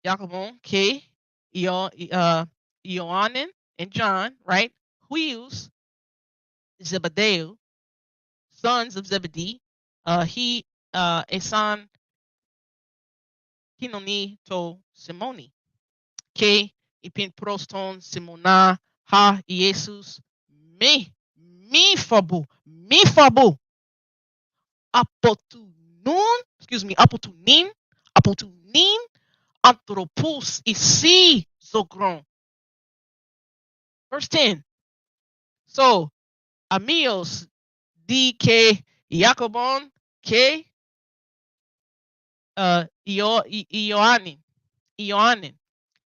Jacobon, que Ioannin and John, right? Huios, Zebedeo, sons of Zebedee. He esan kinoni to Simoni. Que ipin proston Simona ha Jesus mi fabu apotunin anthropos isi zogron. Verse 10. So amigos di que Jacobon que Ioannin,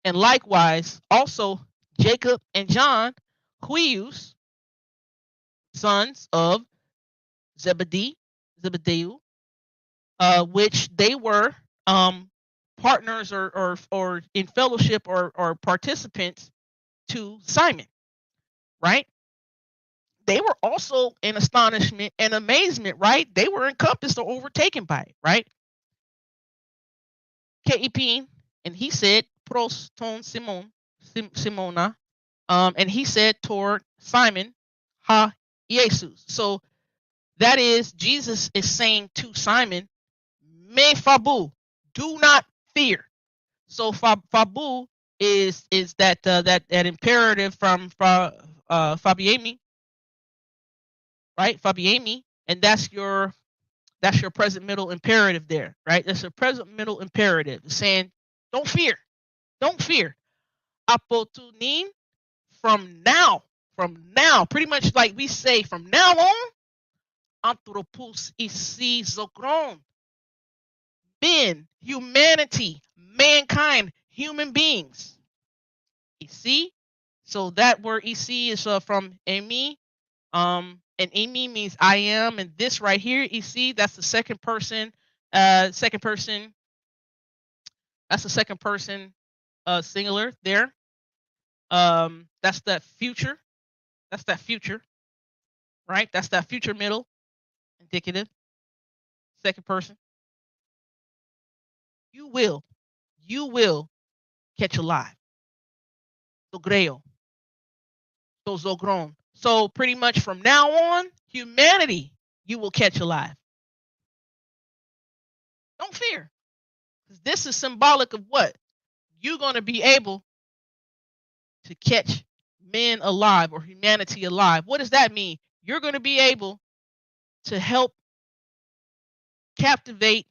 and likewise also Jacob and John, huios, sons of Zebedeo, which they were partners or in fellowship or participants to Simon, right? They were also in astonishment and amazement, right? They were encompassed or overtaken by it, right? Keipin, and he said, pros ton Simona, and he said toward Simon, ha Jesus. So that is, Jesus is saying to Simon, me fabu, do not fear. So fabu is that imperative from fabiemi, right? Fabiemi, and that's your present middle imperative there, right? That's a present middle imperative saying, don't fear, don't fear. Apotunin, from now, pretty much like we say from now on, anthropos isi zokron, men, humanity, mankind, human beings. Isi, so that word isi is from emi, And Imi means I am. And this right here, you see, that's the second person. Second person. That's the second person singular there. That's that future. That's that future, right? That's that future middle indicative. Second person. You will catch alive. Zogreo. So zogron. So pretty much from now on, humanity, you will catch alive. Don't fear. Because this is symbolic of what? You're going to be able to catch men alive or humanity alive. What does that mean? You're going to be able to help captivate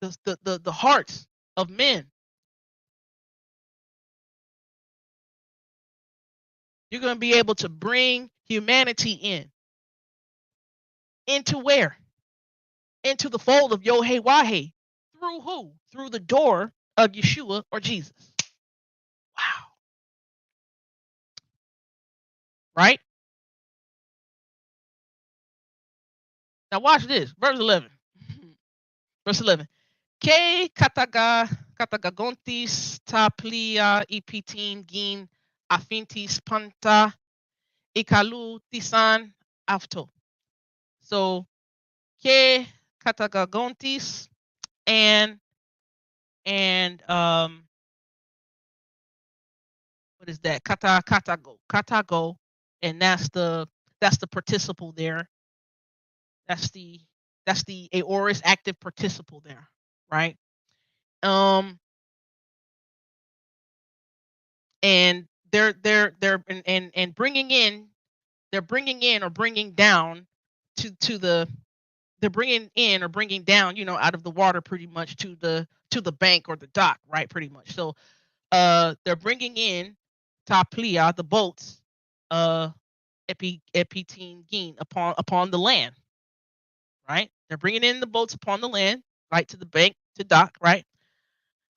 the hearts of men. You're going to be able to bring humanity in. Into where? Into the fold of Yohei Wahe. Through who? Through the door of Yeshua or Jesus. Wow. Right? Now watch this. Verse 11. Verse 11. Ke katagagontis ta plia ipitin gin afintis panta ikalu tisan afto. So ke katagagontis and what is that? Katago, and that's the participle there. That's the aorist active participle there, right? And they're and bringing in, they're bringing in or bringing down to the they're bringing in or bringing down, out of the water pretty much to the bank or the dock, right? Pretty much. So they're bringing in taplia, the boats, epitingin upon the land, right? They're bringing in the boats upon the land, right, to the bank, to dock, right?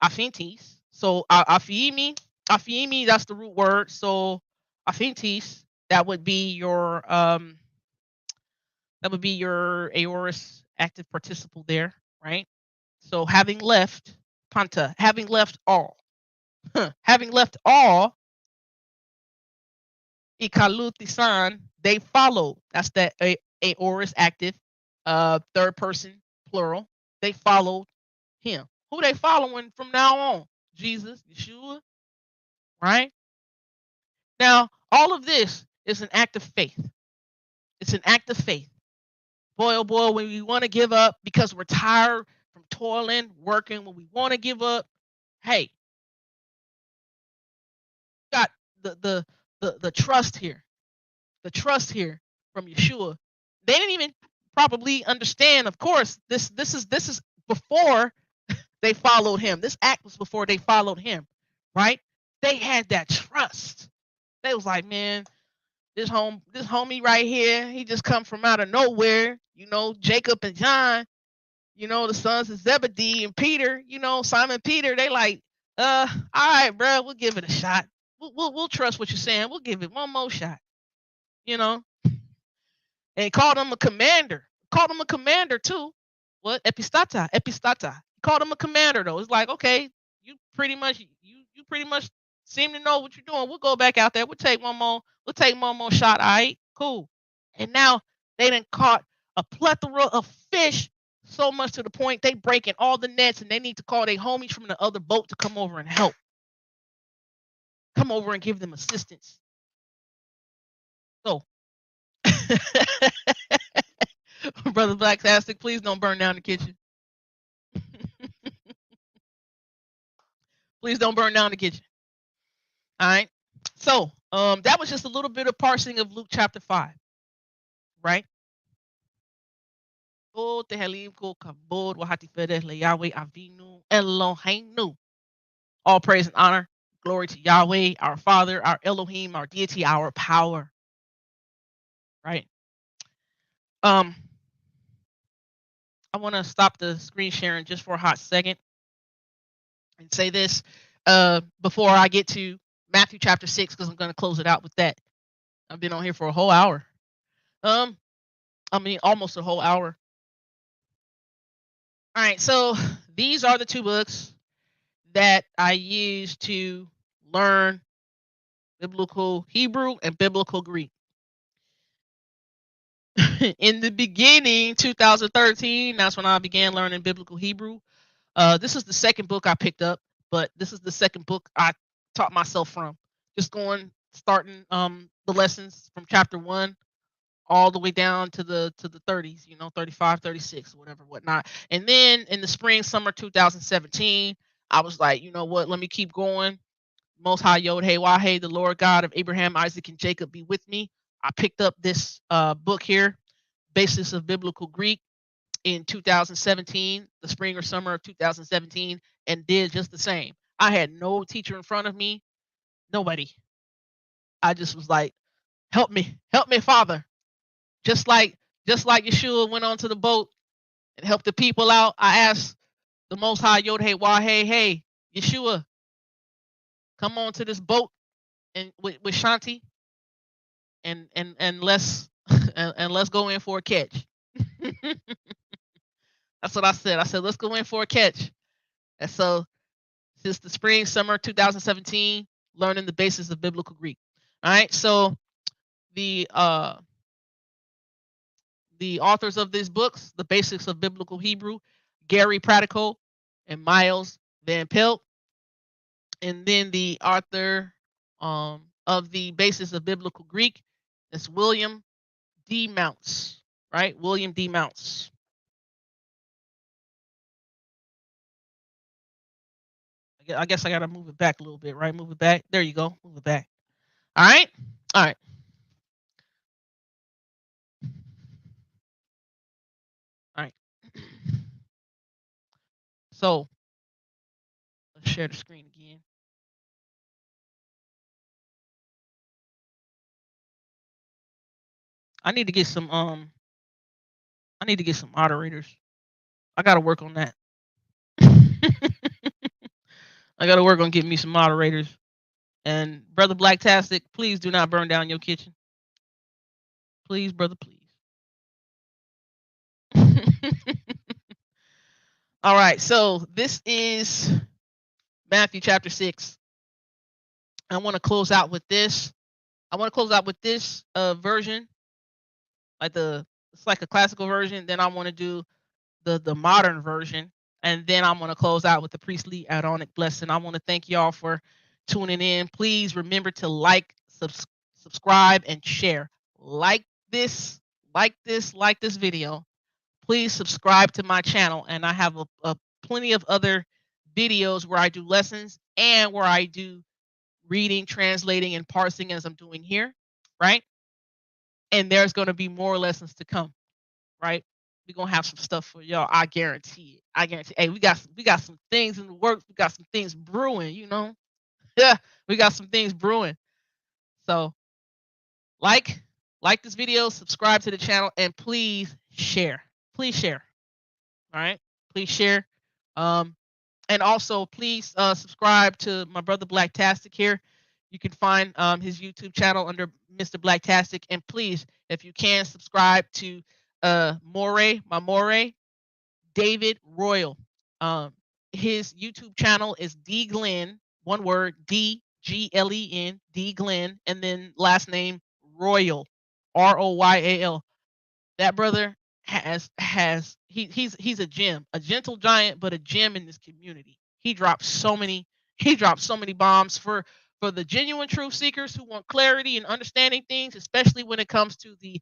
Afintis. So afiimi, that's the root word. So afintis, that would be your aorist active participle there, right? So having left panta, having left all, having left all, ikalutisan, they followed. That's that aorist active, third person plural. They followed him. Who they following from now on? Jesus, Yeshua, right? Now, all of this is an act of faith. It's an act of faith. Boy, oh boy, when we want to give up because we're tired from toiling, working, when we want to give up, hey, got the trust here. The trust here from Yeshua. They didn't even probably understand, of course, this is before they followed him. This act was before they followed him, right? They had that trust. They was like, man, this homie right here, he just come from out of nowhere. Jacob and John, the sons of Zebedee and Peter, Simon Peter. They like, all right, bro, we'll give it a shot. We'll trust what you're saying. We'll give it one more shot. And called him a commander. Called him a commander too. What? Epistata. He called him a commander though. It's like, okay, you pretty much seem to know what you're doing. We'll go back out there. We'll take one more shot. All right, cool. And now they done caught a plethora of fish, so much to the point they breaking all the nets, and they need to call their homies from the other boat to come over and help. Come over and give them assistance. So Brother Blacktastic, please don't burn down the kitchen. Please don't burn down the kitchen. All right. So that was just a little bit of parsing of Luke chapter 5. Right? All praise and honor, glory to Yahweh, our Father, our Elohim, our deity, our power. Right? I want to stop the screen sharing just for a hot second and say this before I get to Matthew chapter 6, because I'm going to close it out with that. I've been on here for a whole hour. I mean, almost a whole hour. All right, so these are the two books that I use to learn biblical Hebrew and biblical Greek. In the beginning, 2013, that's when I began learning biblical Hebrew. This is the second book I picked up, but this is the second book I taught myself from. Just starting the lessons from chapter 1 all the way down to the 30s, 35, 36, whatever, whatnot. And then in the spring, summer 2017, I was like, you know what? Let me keep going. Most High Yod Hey Wah, the Lord God of Abraham, Isaac, and Jacob be with me. I picked up this book here, Basis of Biblical Greek, in 2017, the spring or summer of 2017, and did just the same. I had no teacher in front of me, nobody. I just was like, help me, Father. Just like Yeshua went onto the boat and helped the people out, I asked the Most High Yod Hey Wah Hey, Yeshua, come on to this boat and with Shanti and let's and let's go in for a catch. That's what I said. I said let's go in for a catch. And so since the spring summer 2017, learning the basis of biblical Greek. All right, so the uh the authors of these books, the basics of biblical Hebrew, Gary Pratico and Miles Van Pelt. And then the author of the basis of biblical Greek is William D. Mounts, right? William D. Mounts. I guess I got to move it back a little bit, right? Move it back. There you go. Move it back. All right. All right. All right. So let's share the screen again. I need to get some moderators. I got to work on that. I got to work on getting me some moderators. And Brother Blacktastic, please do not burn down your kitchen. Please, brother, please. All right, so this is Matthew chapter 6. I want to close out with this. I want to close out with this version, it's like a classical version. Then I want to do the modern version, and then I'm going to close out with the priestly Aaronic blessing. I want to thank y'all for tuning in. Please remember to like, subscribe, and share. Like this video. Please subscribe to my channel, and I have a plenty of other videos where I do lessons and where I do reading, translating, and parsing as I'm doing here, right? And there's going to be more lessons to come, right? We're gonna have some stuff for y'all. I guarantee it. I guarantee. Hey, we got some things in the works. We got some things brewing. Yeah, we got some things brewing. So like this video, subscribe to the channel, and please share. Please share. All right. Please share. And also please subscribe to my brother Blacktastic here. You can find his YouTube channel under Mr. Blacktastic, and please, if you can, subscribe to Moray David Royal. His YouTube channel is D Glenn, one word, DGLEN, D Glenn, and then last name Royal, ROYAL. That brother he's a gem, a gentle giant, but a gem in this community. He drops so many bombs for the genuine truth seekers who want clarity and understanding things, especially when it comes to the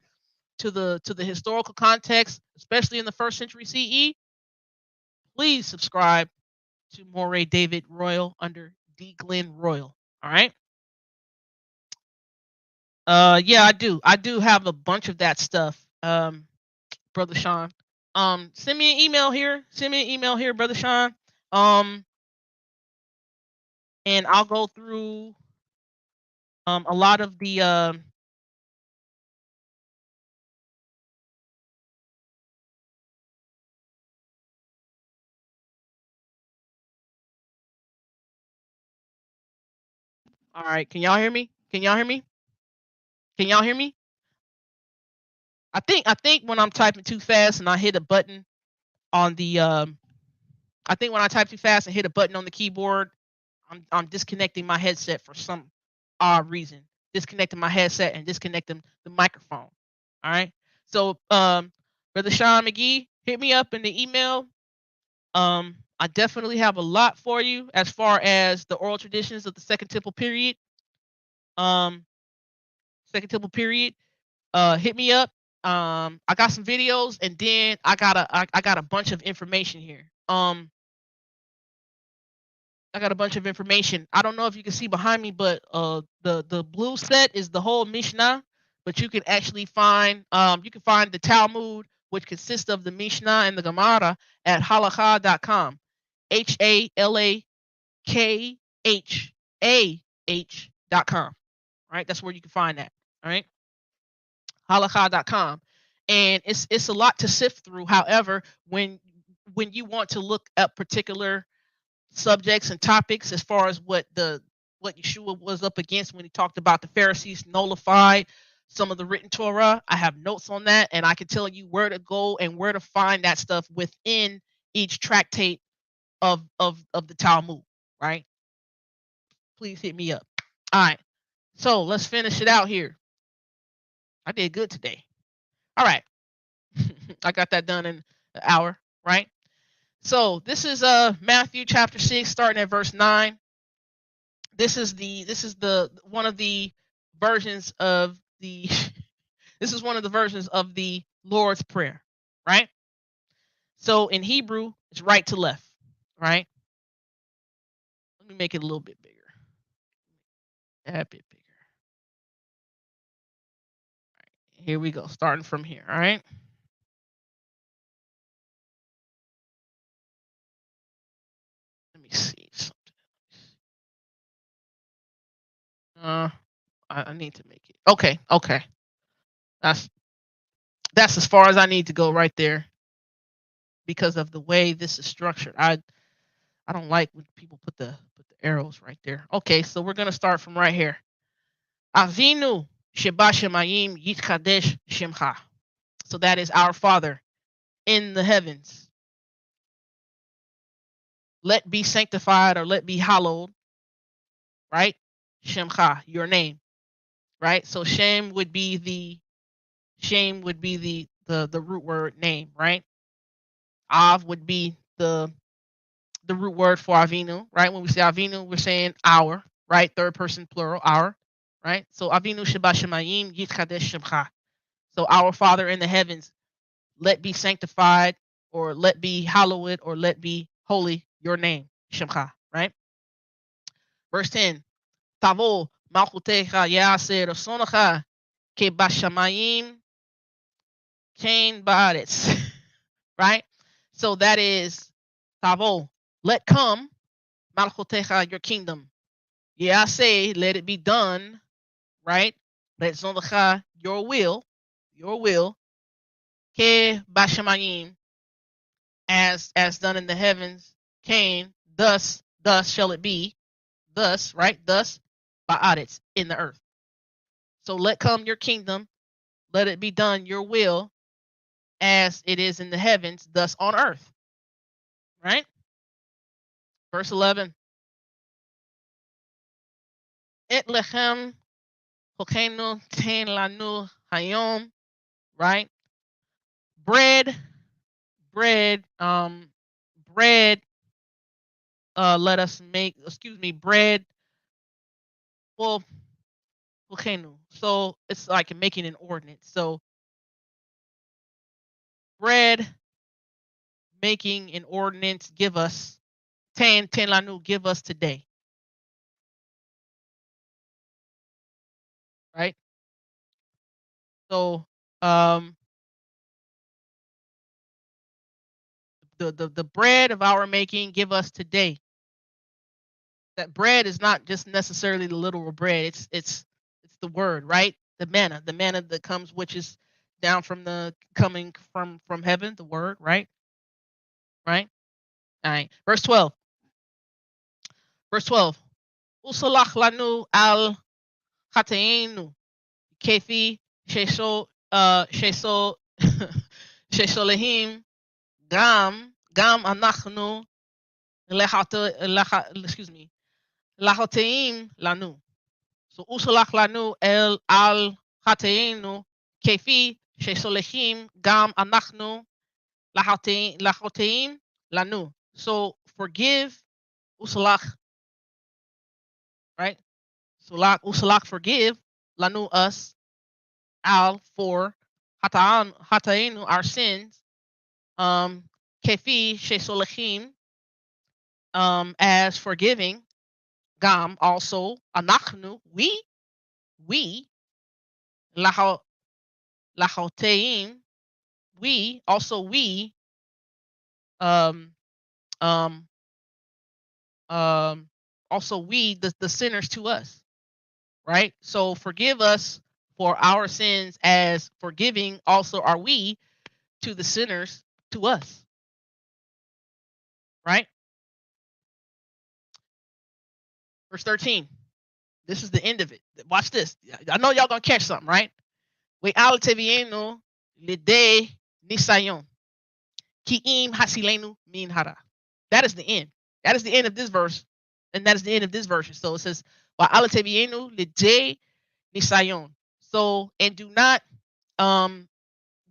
historical context, especially in the first century CE. Please subscribe to Moray David Royal under D Glenn Royal. All right. Yeah, I do. I do have a bunch of that stuff. Brother Sean. Send me an email here. Send me an email here, Brother Sean. And I'll go through a lot of the all right, can y'all hear me? Can y'all hear me? Can y'all hear me? I think when I'm typing too fast and I hit a button on the I think when I type too fast and hit a button on the keyboard, I'm disconnecting my headset for some odd reason. Disconnecting my headset and disconnecting the microphone. All right. So Brother Sean McGee, hit me up in the email. I definitely have a lot for you as far as the oral traditions of the Second Temple period. Um, Second Temple period. Hit me up. I got some videos, and then I got a bunch of information here. I got a bunch of information. I don't know if you can see behind me, but the blue set is the whole Mishnah, but you can actually find you can find the Talmud, which consists of the Mishnah and the Gemara, at halakha.com. HALAKHAH.com. Right? That's where you can find that. All right. Halakha.com. And it's a lot to sift through. However, when you want to look up particular subjects and topics as far as what Yeshua was up against when he talked about the Pharisees nullified some of the written Torah, I have notes on that, and I can tell you where to go and where to find that stuff within each tractate of the Talmud, right? Please hit me up. All right. So let's finish it out here. I did good today. All right. I got that done in an hour, right? So this is Matthew chapter 6, starting at verse 9. This is the one of the versions of the this is one of the versions of the Lord's Prayer, right? So in Hebrew, it's right to left, right? Let me make it a little bit bigger. A bit bigger. All right, here we go, starting from here, all right? Let me see something. I need to make it. Okay. That's as far as I need to go right there because of the way this is structured. I don't like when people put the arrows right there. Okay, so we're gonna start from right here. Avinu sheba shemayim yitkadesh shemcha. So that is our Father in the heavens. Let be sanctified or let be hallowed, right? Shemcha, your name, right? So shame would be the root word name, right? Av would be the root word for Avinu, right? When we say Avinu, we're saying our, right? Third person plural, our, right? So Avinu Sheba Shemayim Yitkadesh Shemcha. So our Father in the heavens, let be sanctified, or let be hallowed, or let be holy your name, Shemcha, right? Verse 10. Tavo Malchutecha Yaseh Rasonacha Ke Bashamayim Kain Baaretz. Right? So that is Tavo, let come Malchutecha, your kingdom. Yeah, I say, let it be done, right? Let Zondacha, your will, Ke Bashamayim, as done in the heavens, Cain, thus shall it be, thus, right? Thus, Ba'aretz, in the earth. So let come your kingdom, let it be done your will, as it is in the heavens, thus on earth. Right? Verse 11. Et lechem Hokenu ten lanu hayom, right? Bread, bread, bread. Let us make. Excuse me, bread. Well, Hokenu. So it's like making an ordinance. So bread, making an ordinance. Give us ten lanu. Give us today, right? So the bread of our making, give us today. That bread is not just necessarily the literal bread. It's the word, right? The manna that comes, which is down from the coming from heaven, the word, right? Right? All right. Verse 12. Usalach lanu al chateinu kefi shesho ששולחים גם אנחנו excuse me, לחטאים לנו. So, הוא שלח לנו על חטאינו, כפי שסולחים גם אנחנו לחטאים לנו. So, forgive, usalach, right? Usalach, forgive, lanu, us, al, for, hatainu, our sins, kefi, shesolachim, as forgiving, gam, also, anachnu, we, lachoteim, we, um, um, also we, the sinners to us, right? So forgive us for our sins as forgiving also are we to the sinners to us, right? Verse 13. This is the end of it. Watch this. I know y'all gonna catch something, right? We al tevienu lide nisayon kiim hasilenu min hara. That is the end. That is the end of this verse, and that is the end of this verse. So it says, "Wa al tevienu lide nisayon." So, and do not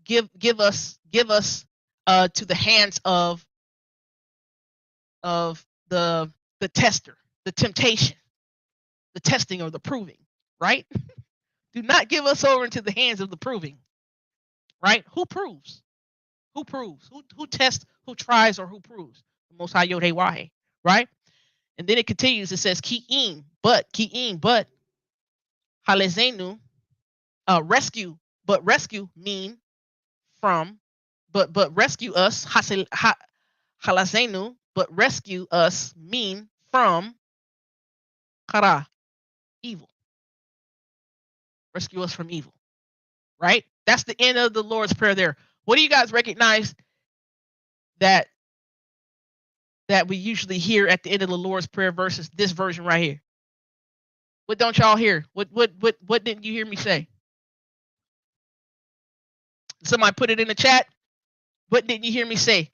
give us to the hands of the tester, the temptation, the testing or the proving, right? Do not give us over into the hands of the proving, right? Who proves? Who proves? Who tests? Who tries? Or who proves? The Most High Yod Hey Wah, right? And then it continues. It says ki'im, but halezenu, rescue, but rescue mean from, but rescue us, halazenu, but rescue us mean from kara, evil. Rescue us from evil, right? That's the end of the Lord's Prayer there. What do you guys recognize that we usually hear at the end of the Lord's Prayer versus this version right here? What don't y'all hear? What didn't you hear me say? Somebody put it in the chat. What didn't you hear me say?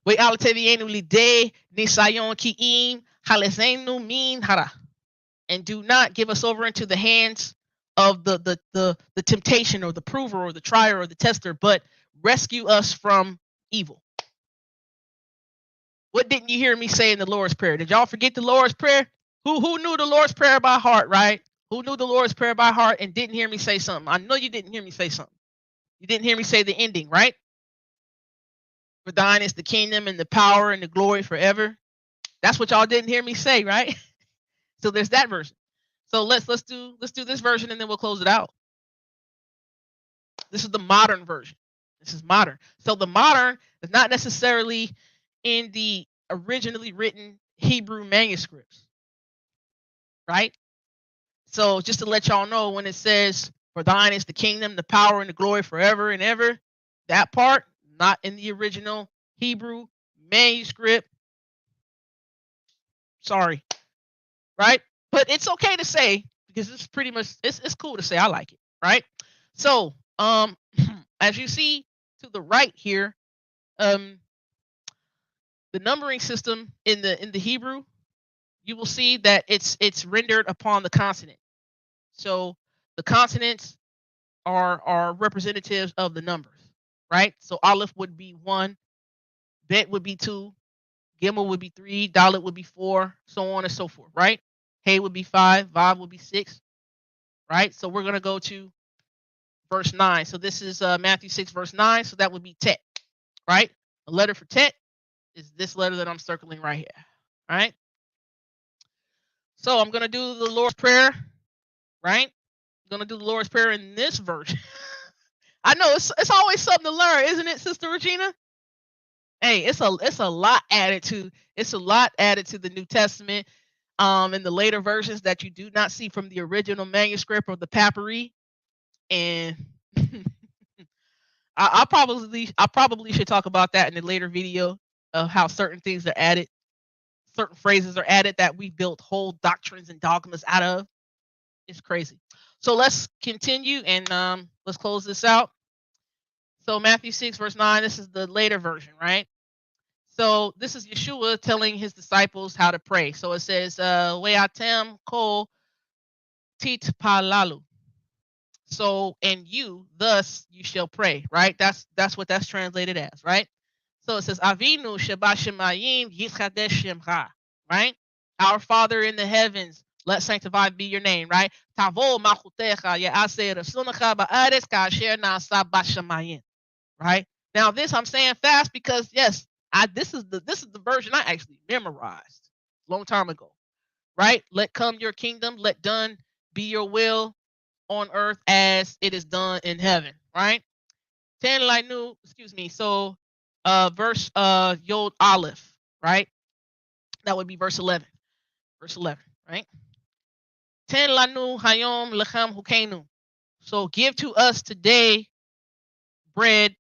We altevienu lide nisayon ki'im halezenu min hara. And do not give us over into the hands of the temptation or the prover or the trier or the tester, but rescue us from evil. What didn't you hear me say in the Lord's Prayer? Did y'all forget the Lord's Prayer? Who knew the Lord's Prayer by heart, right? Who knew the Lord's Prayer by heart and didn't hear me say something? I know you didn't hear me say something. You didn't hear me say the ending, right? For thine is the kingdom and the power and the glory forever. That's what y'all didn't hear me say, right? So there's that version. So let's do this version and then we'll close it out. This is the modern version. This is modern. So the modern is not necessarily in the originally written Hebrew manuscripts, right? So just to let y'all know, when it says, for thine is the kingdom, the power, and the glory forever and ever, that part, not in the original Hebrew manuscript. Sorry, right? But it's okay to say, because it's pretty much, it's cool to say. I like it, right? So, as you see to the right here, the numbering system in the Hebrew, you will see that it's rendered upon the consonant. So the consonants are representatives of the numbers, right? So Aleph would be 1, Bet would be 2, Gimel would be 3, Dalet would be 4, so on and so forth, right? Hey would be 5, Vav would be 6, right? So we're going to go to verse 9. So this is Matthew 6, verse 9. So that would be Tet, right? The letter for Tet is this letter that I'm circling right here, right? So I'm going to do the Lord's Prayer, right? I'm going to do the Lord's Prayer in this version. I know it's always something to learn, isn't it, Sister Regina? Hey, it's a lot added to the New Testament, in the later versions that you do not see from the original manuscript or the papyri. And I probably should talk about that in a later video of how certain things are added, certain phrases are added that we built whole doctrines and dogmas out of. It's crazy. So let's continue and let's close this out. So Matthew 6, verse 9, this is the later version, right? So this is Yeshua telling his disciples how to pray. So it says, Weatem ko tit palalu. So, and you, thus you shall pray, right? That's what that's translated as, right? So it says, Avinu sheba shemayim yitchadesh shemcha, right? Our Father in the heavens, let sanctified be your name, right? Tavo malchutecha ye'aseh rasonecha ba'aretz ka'asher na'asa b'shamayim, right? Now this I'm saying fast because yes, this is the version I actually memorized a long time ago, right? Let come your kingdom, let done be your will on earth as it is done in heaven, right? Ten Lainu, excuse me. So verse Yod Aleph, right? That would be verse 11. Verse 11, right? Ten Lanu Hayom Lechem Hukenu. So give to us today bread,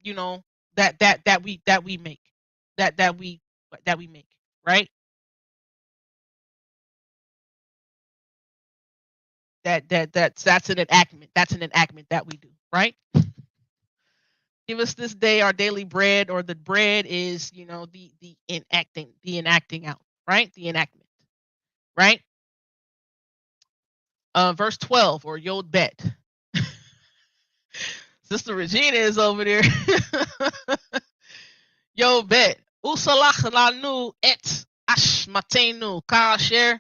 you know, that we make. That we make, right? That's an enactment. That's an enactment that we do, right? Give us this day our daily bread, or the bread is, you know, the enacting out, right? The enactment, right? Verse 12, or Yod Bet. Sister Regina is over there. Yod Bet. Usalach lanu et ashmatenu kasher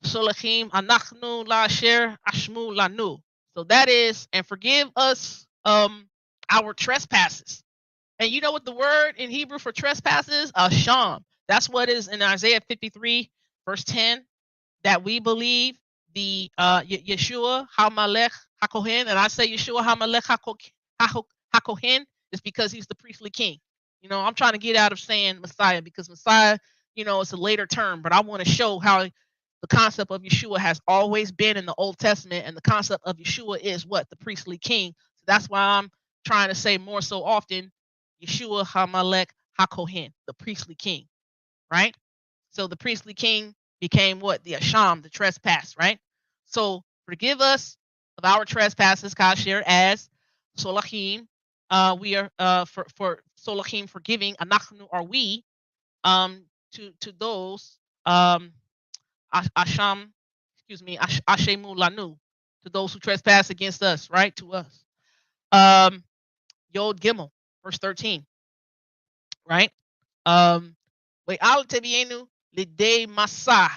solachim anachnu lasher ashmu lanu. So that is, and forgive us our trespasses. And you know what the word in Hebrew for trespass is? Asham. That's what is in Isaiah 53, verse 10, that we believe the Yeshua HaMalech HaKohen, and I say Yeshua HaMalech HaKohen is because he's the priestly king. You know, I'm trying to get out of saying Messiah because Messiah, you know, it's a later term, but I want to show how the concept of Yeshua has always been in the Old Testament, and the concept of Yeshua is what? The priestly king. So that's why I'm trying to say more so often Yeshua HaMalech HaKohen, the priestly king, right? So the priestly king became what? The Asham, the trespass, right? So forgive us of our trespasses, Kasher, as Solachim. We are for Solachim forgiving, Anachnu are we, to those Asham, excuse me, Ashemu Lanu, to those who trespass against us, right? To us. Yod Gimel, verse 13, right? Wait, Al Tebienu Lidei Masa.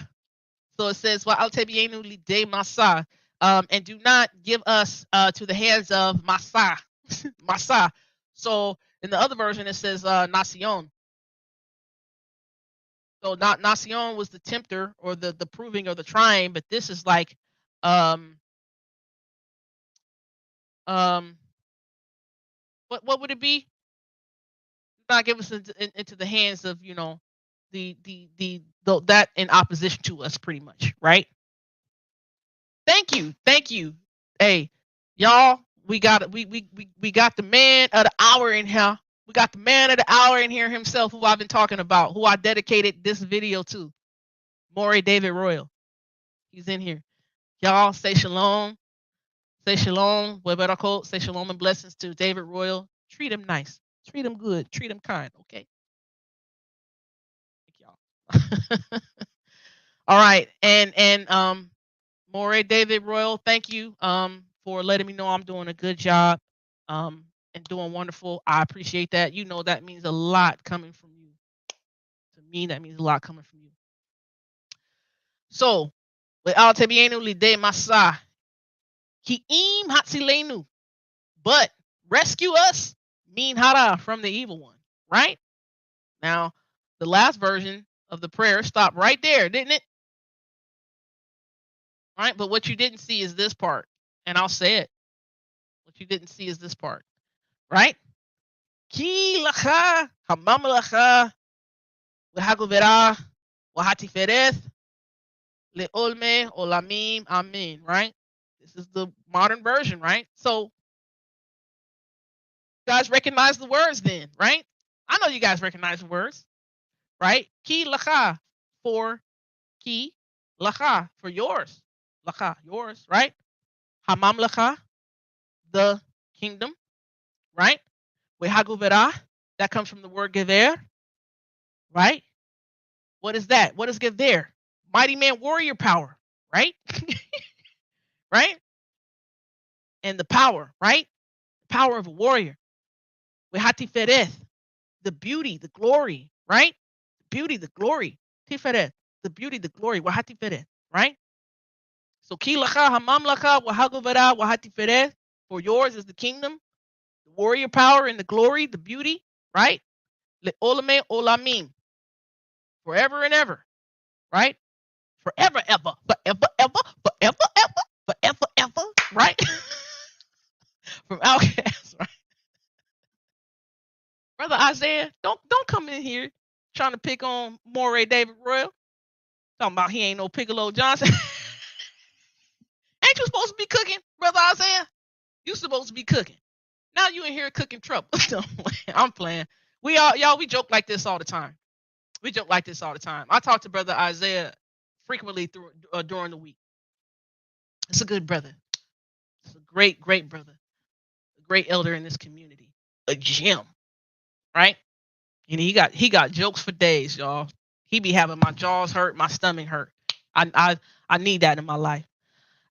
So it says, well, Al Tebienu Lidei Masa. And do not give us to the hands of Masa. Masa. So in the other version, it says Nacion. So not Nacion was the tempter or the proving or the trying, but this is like what would it be? Do not give us into the hands of, you know, the that in opposition to us, pretty much, right? Thank you. Hey, y'all, we got we got the man of the hour in here. We got the man of the hour in here himself, who I've been talking about, who I dedicated this video to, Maury David Royal. He's in here. Y'all say shalom. Say shalom. Weberakot. Say shalom and blessings to David Royal. Treat him nice. Treat him good. Treat him kind. Okay. Thank y'all. All right. And Moray David Royal, thank you for letting me know I'm doing a good job and doing wonderful. I appreciate that. You know, that means a lot coming from you. To me, that means a lot coming from you. So, without Tebienu Lide Masa, Ki'im Hatsilenu, but rescue us, Min Hara, from the evil one, right? Now, the last version of the prayer stopped right there, didn't it? Right? But what you didn't see is this part. And I'll say it. What you didn't see is this part. Right? Ki lacha hamam lacha v'hagovera v'hatifereth le'olme olamim amen. Right? This is the modern version, right? So you guys recognize the words then, right? I know you guys recognize the words, right? Ki lacha for ki lacha for yours. Lacha, yours, right? Hamam lacha, the kingdom, right? Wehaguvera, that comes from the word gever, right? What is that? What is gever? Mighty man warrior power, right? Right? And the power, right? The power of a warrior. Wehati the beauty, the glory, right? Beauty, the glory. Tiferet, the beauty, the glory. Wahati right? So ki lacha hamamlacha wahaguvera wahati for yours is the kingdom, the warrior power and the glory, the beauty, right? Le olame olamim, forever and ever, right? Forever, ever, forever, ever, forever, ever, forever, ever, right? From Outcast, right? Brother Isaiah, don't come in here trying to pick on Moray David Royal. Talking about he ain't no Piccolo Johnson. Ain't you supposed to be cooking, Brother Isaiah? You supposed to be cooking. Now you in here cooking trouble. I'm playing. We joke like this all the time. We joke like this all the time. I talk to Brother Isaiah frequently during the week. It's a good brother. It's a great brother. A great elder in this community. A gem, right? And he got jokes for days, y'all. He be having my jaws hurt, my stomach hurt. I need that in my life.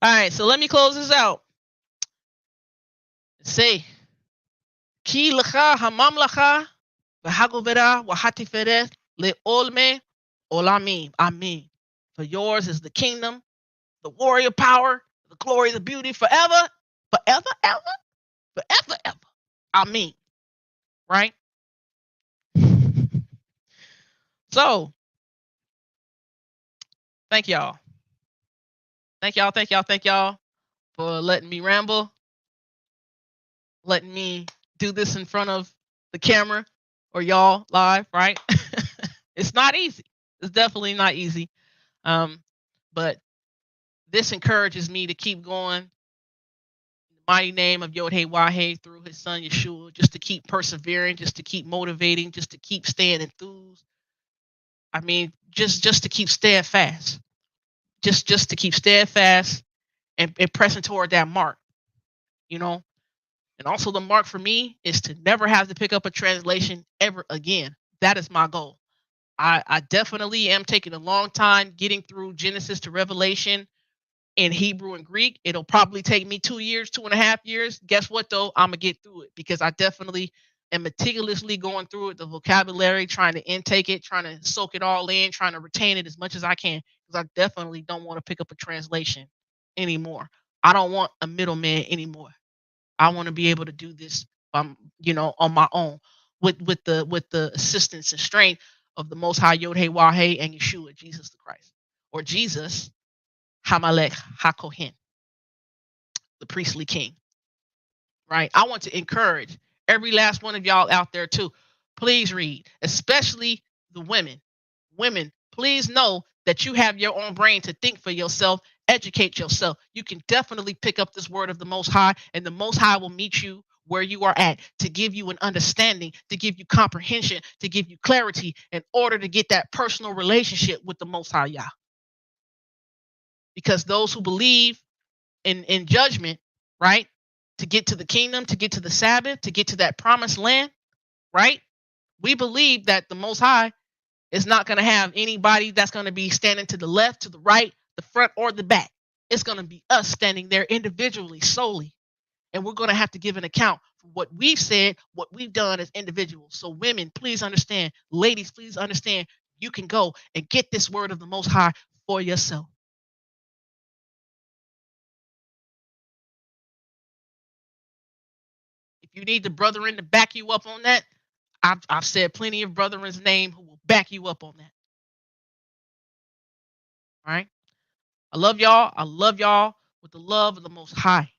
All right, so let me close this out. Say, Ki lacha hamam lacha v'hagovera w'hatiferet le'olme olamim. Amen. For yours is the kingdom, the warrior power, the glory, the beauty forever, forever, ever, forever, ever. Amen. Right? So, thank y'all. Thank y'all for letting me ramble, letting me do this in front of the camera or y'all live, right? It's not easy. It's definitely not easy. But this encourages me to keep going in the mighty name of Yod Hey Wah Hey through his son Yeshua, just to keep persevering, just to keep motivating, just to keep staying enthused. I mean, just to keep steadfast. Just to keep steadfast and pressing toward that mark, you know. And also the mark for me is to never have to pick up a translation ever again. That is my goal. I definitely am taking a long time getting through Genesis to Revelation in Hebrew and Greek. It'll probably take me 2 years, 2.5 years. Guess what though? I'm gonna get through it because I definitely am meticulously going through it, the vocabulary, trying to intake it, trying to soak it all in, trying to retain it as much as I can. Because I definitely don't want to pick up a translation anymore. I don't want a middleman anymore. I want to be able to do this, on my own, with the assistance and strength of the Most High Yod Hey Wah Hey and Yeshua, Jesus the Christ, or Jesus Hamalek HaKohen, the priestly king. Right? I want to encourage every last one of y'all out there too. Please read, especially the women. Women, please know that you have your own brain to think for yourself, educate yourself. You can definitely pick up this word of the Most High, and the Most High will meet you where you are at to give you an understanding, to give you comprehension, to give you clarity in order to get that personal relationship with the Most High Yah. Because those who believe in judgment, right, to get to the kingdom, to get to the Sabbath, to get to that promised land, right, we believe that the Most High is not going to have anybody that's going to be standing to the left, to the right, the front, or the back. It's going to be us standing there individually, solely. And we're going to have to give an account for what we've said, what we've done as individuals. So women, please understand. Ladies, please understand. You can go and get this word of the Most High for yourself. If you need the brethren to back you up on that, I've said plenty of brethren's name who will back you up on that. All right. I love y'all. I love y'all with the love of the Most High.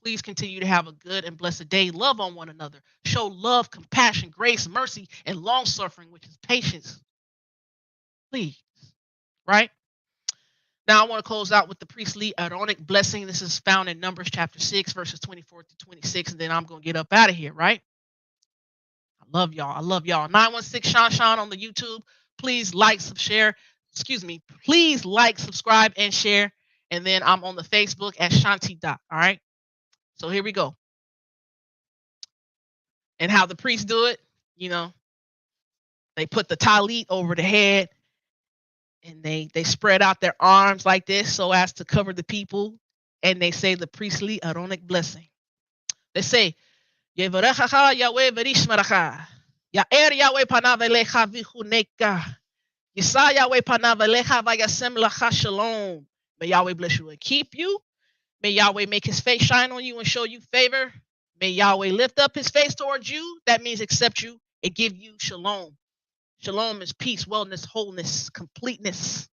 Please continue to have a good and blessed day. Love on one another. Show love, compassion, grace, mercy, and long suffering, which is patience. Please. Right? Now I want to close out with the priestly Aaronic blessing. This is found in Numbers chapter 6, verses 24 to 26. And then I'm going to get up out of here, right? I love y'all. I love y'all. 916 Sean on the YouTube. Please like, Please like, subscribe, and share. And then I'm on the Facebook at Shanti Dot. All right. So here we go. And how the priests do it, you know, they put the talit over the head and they spread out their arms like this so as to cover the people. And they say the priestly Aaronic blessing. They say, Yevarechacha Yahweh verishmaracha. Ya'er Yahweh panav elecha vichuneka. Yisa Yahweh panav elecha vayasem lacha shalom. May Yahweh bless you and keep you. May Yahweh make his face shine on you and show you favor. May Yahweh lift up his face towards you. That means accept you and give you shalom. Shalom is peace, wellness, wholeness, completeness.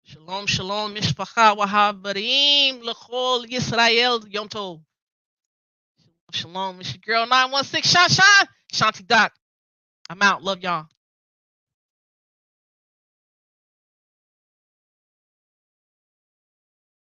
Shalom, shalom, mishpacha, wahabarim, l'chol Yisrael, Yom Tov. Shalom, it's your girl 916, Shan. Shanti Doc. I'm out. Love y'all.